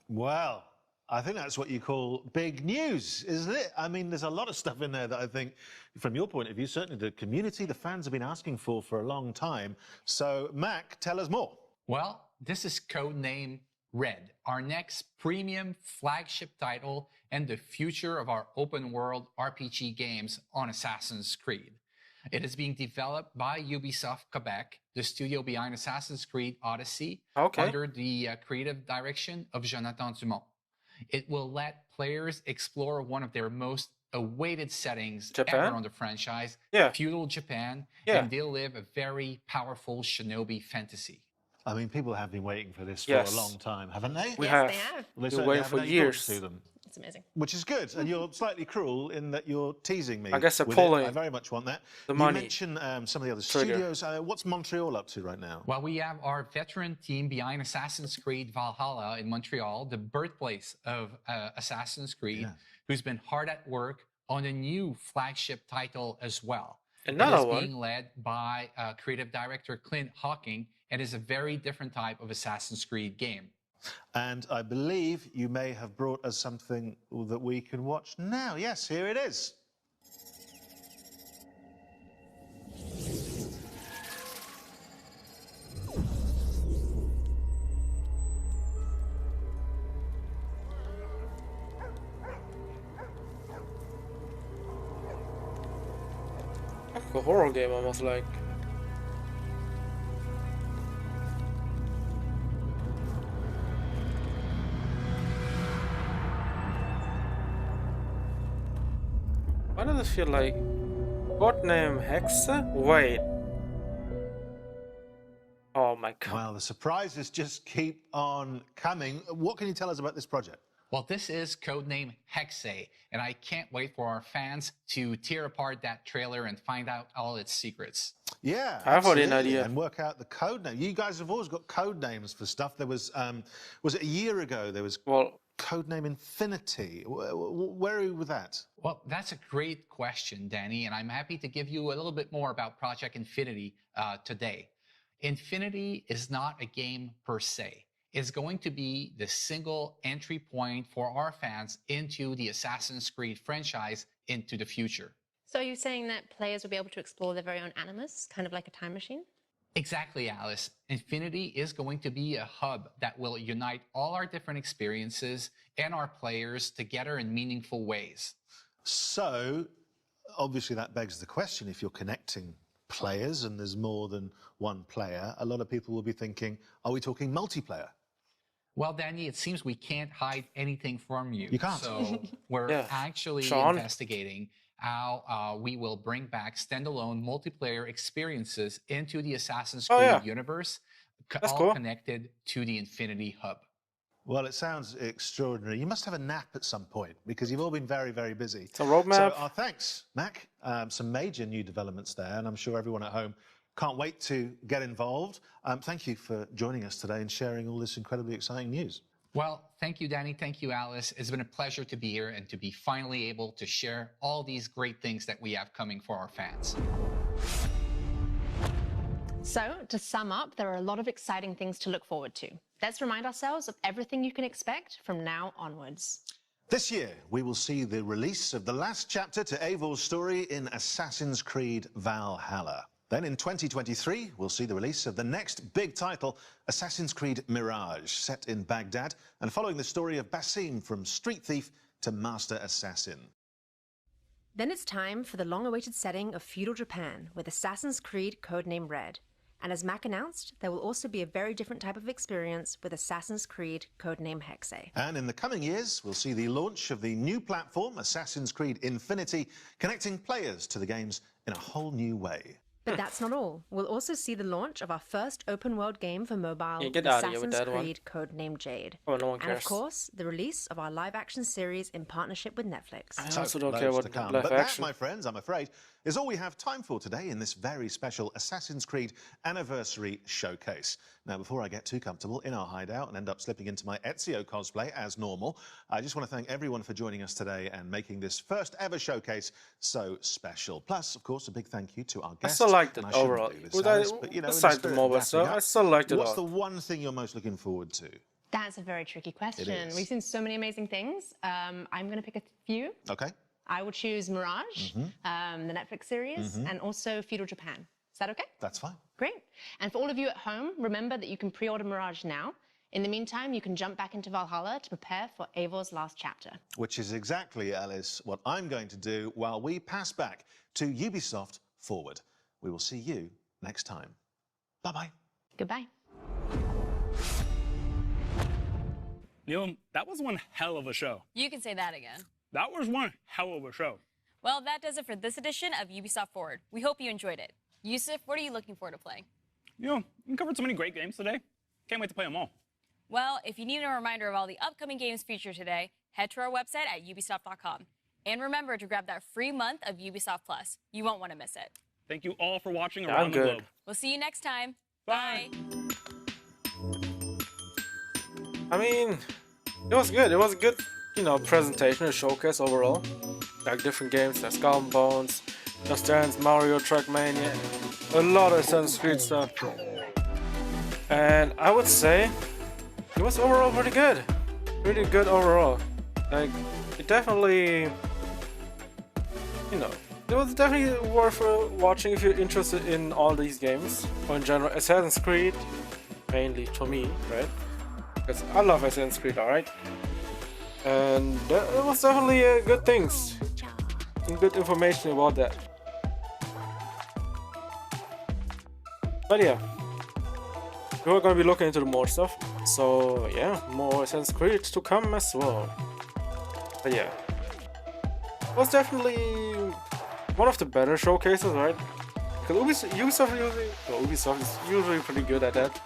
[SPEAKER 24] Well, I think that's what you call big news, isn't it? I mean, there's a lot of stuff in there that I think, from your point of view, certainly the community, the fans have been asking for a long time. So, Mac, tell us more.
[SPEAKER 26] Well, this is Codename Red, our next premium flagship title and the future of our open world RPG games on Assassin's Creed. It is being developed by Ubisoft Quebec, the studio behind Assassin's Creed Odyssey, under the creative direction of Jonathan Dumont. It will let players explore one of their most awaited settings ever on the franchise, feudal Japan, and they'll live a very powerful shinobi fantasy.
[SPEAKER 24] I mean, people have been waiting for this for a long time, haven't they?
[SPEAKER 1] We have.
[SPEAKER 27] They have.
[SPEAKER 24] Well,
[SPEAKER 1] Been waiting for years.
[SPEAKER 24] To them.
[SPEAKER 27] It's amazing.
[SPEAKER 24] Which is good, and you're slightly cruel in that you're teasing me.
[SPEAKER 1] I guess they're
[SPEAKER 24] with
[SPEAKER 1] pulling
[SPEAKER 24] it. I very much want that.
[SPEAKER 1] the
[SPEAKER 24] you
[SPEAKER 1] money.
[SPEAKER 24] mentioned some of the other
[SPEAKER 1] Trigger.
[SPEAKER 24] studios. What's Montreal up to right now?
[SPEAKER 26] Well, we have our veteran team behind Assassin's Creed Valhalla in Montreal, the birthplace of Assassin's Creed, who's been hard at work on a new flagship title as well.
[SPEAKER 1] Another
[SPEAKER 26] it is
[SPEAKER 1] one.
[SPEAKER 26] being led by creative director Clint Hawking, and is a very different type of Assassin's Creed game.
[SPEAKER 24] And I believe you may have brought us something that we can watch now. Yes, here it is.
[SPEAKER 1] A horror game, almost like. Why does it feel like Codename Hexe? Wait. Oh my god.
[SPEAKER 24] Well, the surprises just keep on coming. What can you tell us about this project?
[SPEAKER 26] Well, this is Codename Hexe, and I can't wait for our fans to tear apart that trailer and find out all its secrets.
[SPEAKER 24] Yeah,
[SPEAKER 1] I have already an
[SPEAKER 24] absolutely,
[SPEAKER 1] idea.
[SPEAKER 24] and work out the code name. You guys have always got code names for stuff. There was it a year ago? There was Codename Infinity. Where are you with that?
[SPEAKER 26] Well, that's a great question, Danny, and I'm happy to give you a little bit more about Project Infinity today. Infinity is not a game per se. It's going to be the single entry point for our fans into the Assassin's Creed franchise into the future.
[SPEAKER 8] So are you saying that players will be able to explore their very own animus, kind of like a time machine?
[SPEAKER 26] Exactly, Alice. Infinity is going to be a hub that will unite all our different experiences and our players together in meaningful ways.
[SPEAKER 24] So, obviously that begs the question, if you're connecting players and there's more than one player, a lot of people will be thinking, are we talking multiplayer?
[SPEAKER 26] Well, Danny, it seems we can't hide anything from you.
[SPEAKER 24] You can't.
[SPEAKER 26] So we're actually investigating how we will bring back standalone multiplayer experiences into the Assassin's
[SPEAKER 1] Oh,
[SPEAKER 26] Creed
[SPEAKER 1] yeah.
[SPEAKER 26] universe,
[SPEAKER 1] That's
[SPEAKER 26] all
[SPEAKER 1] cool.
[SPEAKER 26] connected to the Infinity Hub.
[SPEAKER 24] Well, it sounds extraordinary. You must have a nap at some point because you've all been very, very busy.
[SPEAKER 1] It's a roadmap.
[SPEAKER 24] So our thanks, Mac. Some major new developments there, and I'm sure everyone at home can't wait to get involved. Thank you for joining us today and sharing all this incredibly exciting news.
[SPEAKER 26] Well, thank you, Danny. Thank you, Alice. It's been a pleasure to be here and to be finally able to share all these great things that we have coming for our fans.
[SPEAKER 8] So, to sum up, there are a lot of exciting things to look forward to. Let's remind ourselves of everything you can expect from now onwards.
[SPEAKER 24] This year, we will see the release of the last chapter to Eivor's story in Assassin's Creed Valhalla. Then in 2023, we'll see the release of the next big title, Assassin's Creed Mirage, set in Baghdad and following the story of Basim from street thief to master assassin.
[SPEAKER 8] Then it's time for the long-awaited setting of feudal Japan with Assassin's Creed Codename Red. And as Mac announced, there will also be a very different type of experience with Assassin's Creed Codename Hexe.
[SPEAKER 24] And in the coming years, we'll see the launch of the new platform, Assassin's Creed Infinity, connecting players to the games in a whole new way.
[SPEAKER 8] But that's not all. We'll also see the launch of our first open-world game for mobile,
[SPEAKER 1] Yeah, get out of here with
[SPEAKER 8] Assassin's
[SPEAKER 1] that one.
[SPEAKER 8] Creed Codename Jade.
[SPEAKER 1] Oh, no one
[SPEAKER 8] And of
[SPEAKER 1] cares.
[SPEAKER 8] course, the release of our live-action series in partnership with Netflix.
[SPEAKER 1] I also don't
[SPEAKER 24] Loads
[SPEAKER 1] care
[SPEAKER 24] to
[SPEAKER 1] what
[SPEAKER 24] come.
[SPEAKER 1] live
[SPEAKER 24] But that,
[SPEAKER 1] action.
[SPEAKER 24] my friends, I'm afraid, is all we have time for today in this very special Assassin's Creed Anniversary Showcase. Now, before I get too comfortable in our hideout and end up slipping into my Ezio cosplay as normal, I just want to thank everyone for joining us today and making this first ever showcase so special. Plus, of course, a big thank you to our
[SPEAKER 1] I
[SPEAKER 24] guests.
[SPEAKER 1] still liked it
[SPEAKER 24] And I shouldn't
[SPEAKER 1] overall.
[SPEAKER 24] do this,
[SPEAKER 1] With
[SPEAKER 24] Alice,
[SPEAKER 1] that-
[SPEAKER 24] but, you know, in the
[SPEAKER 1] besides the
[SPEAKER 24] spirit of
[SPEAKER 1] mobile
[SPEAKER 24] wrapping
[SPEAKER 1] stuff,
[SPEAKER 24] up,
[SPEAKER 1] I still liked it a
[SPEAKER 24] What's
[SPEAKER 1] lot.
[SPEAKER 24] the one thing you're most looking forward to?
[SPEAKER 8] That's a very tricky question.
[SPEAKER 24] is.
[SPEAKER 8] We've seen so many amazing things. I'm going to pick a few.
[SPEAKER 24] Okay.
[SPEAKER 8] I will choose Mirage, the Netflix series,
[SPEAKER 24] Mhm.
[SPEAKER 8] and also Feudal Japan. Is that okay?
[SPEAKER 24] That's fine.
[SPEAKER 8] Great. And for all of you at home, remember that you can pre-order Mirage now. In the meantime, you can jump back into Valhalla to prepare for Eivor's last chapter.
[SPEAKER 24] Which is exactly, Alice, what I'm going to do while we pass back to Ubisoft Forward. We will see you next time. Bye-bye.
[SPEAKER 8] Goodbye.
[SPEAKER 2] Neil, that was one hell of a show.
[SPEAKER 3] You can say that again.
[SPEAKER 2] That was one hell of a show.
[SPEAKER 3] Well, that does it for this edition of Ubisoft Forward. We hope you enjoyed it. Yusuf, what are you looking forward to playing?
[SPEAKER 2] You know, we covered so many great games today. Can't wait to play them all.
[SPEAKER 3] Well, if you need a reminder of all the upcoming games featured today, head to our website at ubisoft.com. And remember to grab that free month of Ubisoft Plus. You won't want to miss it.
[SPEAKER 2] Thank you all for watching
[SPEAKER 1] Yeah,
[SPEAKER 2] around
[SPEAKER 1] I'm
[SPEAKER 2] the
[SPEAKER 1] good.
[SPEAKER 2] globe.
[SPEAKER 3] We'll see you next time. Bye.
[SPEAKER 1] I mean, it was good. It was a good, you know, presentation, a showcase overall. Like different games, like Skull and Bones, Just Dance, Mario, Trackmania, a lot of Assassin's Creed stuff. And I would say it was overall pretty good. Pretty good overall. Like, it definitely, you know, it was definitely worth watching if you're interested in all these games. Or in general, Assassin's Creed, mainly to me, right? Because I love Assassin's Creed, alright? And it was definitely good things. And good information about that. But yeah. We're gonna be looking into the more stuff. So yeah, more Assassin's Creed to come as well. But yeah. It was definitely one of the better showcases, right? Because Ubisoft is usually pretty good at that.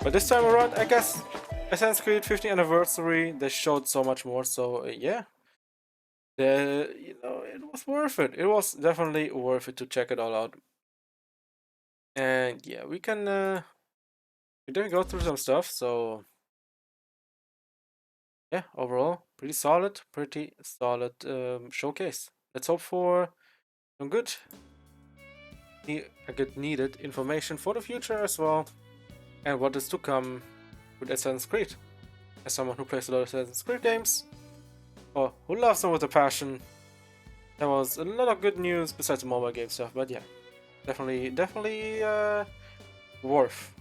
[SPEAKER 1] But this time around, I guess Assassin's Creed 50th anniversary, they showed so much more. So yeah, you know, it was worth it. It was definitely worth it to check it all out. And yeah, we can go through some stuff. So yeah, overall, pretty solid showcase. Let's hope for some good needed information for the future as well, and what is to come with Assassin's Creed. As someone who plays a lot of Assassin's Creed games, or who loves them with a passion, there was a lot of good news besides the mobile game stuff. But yeah, definitely worth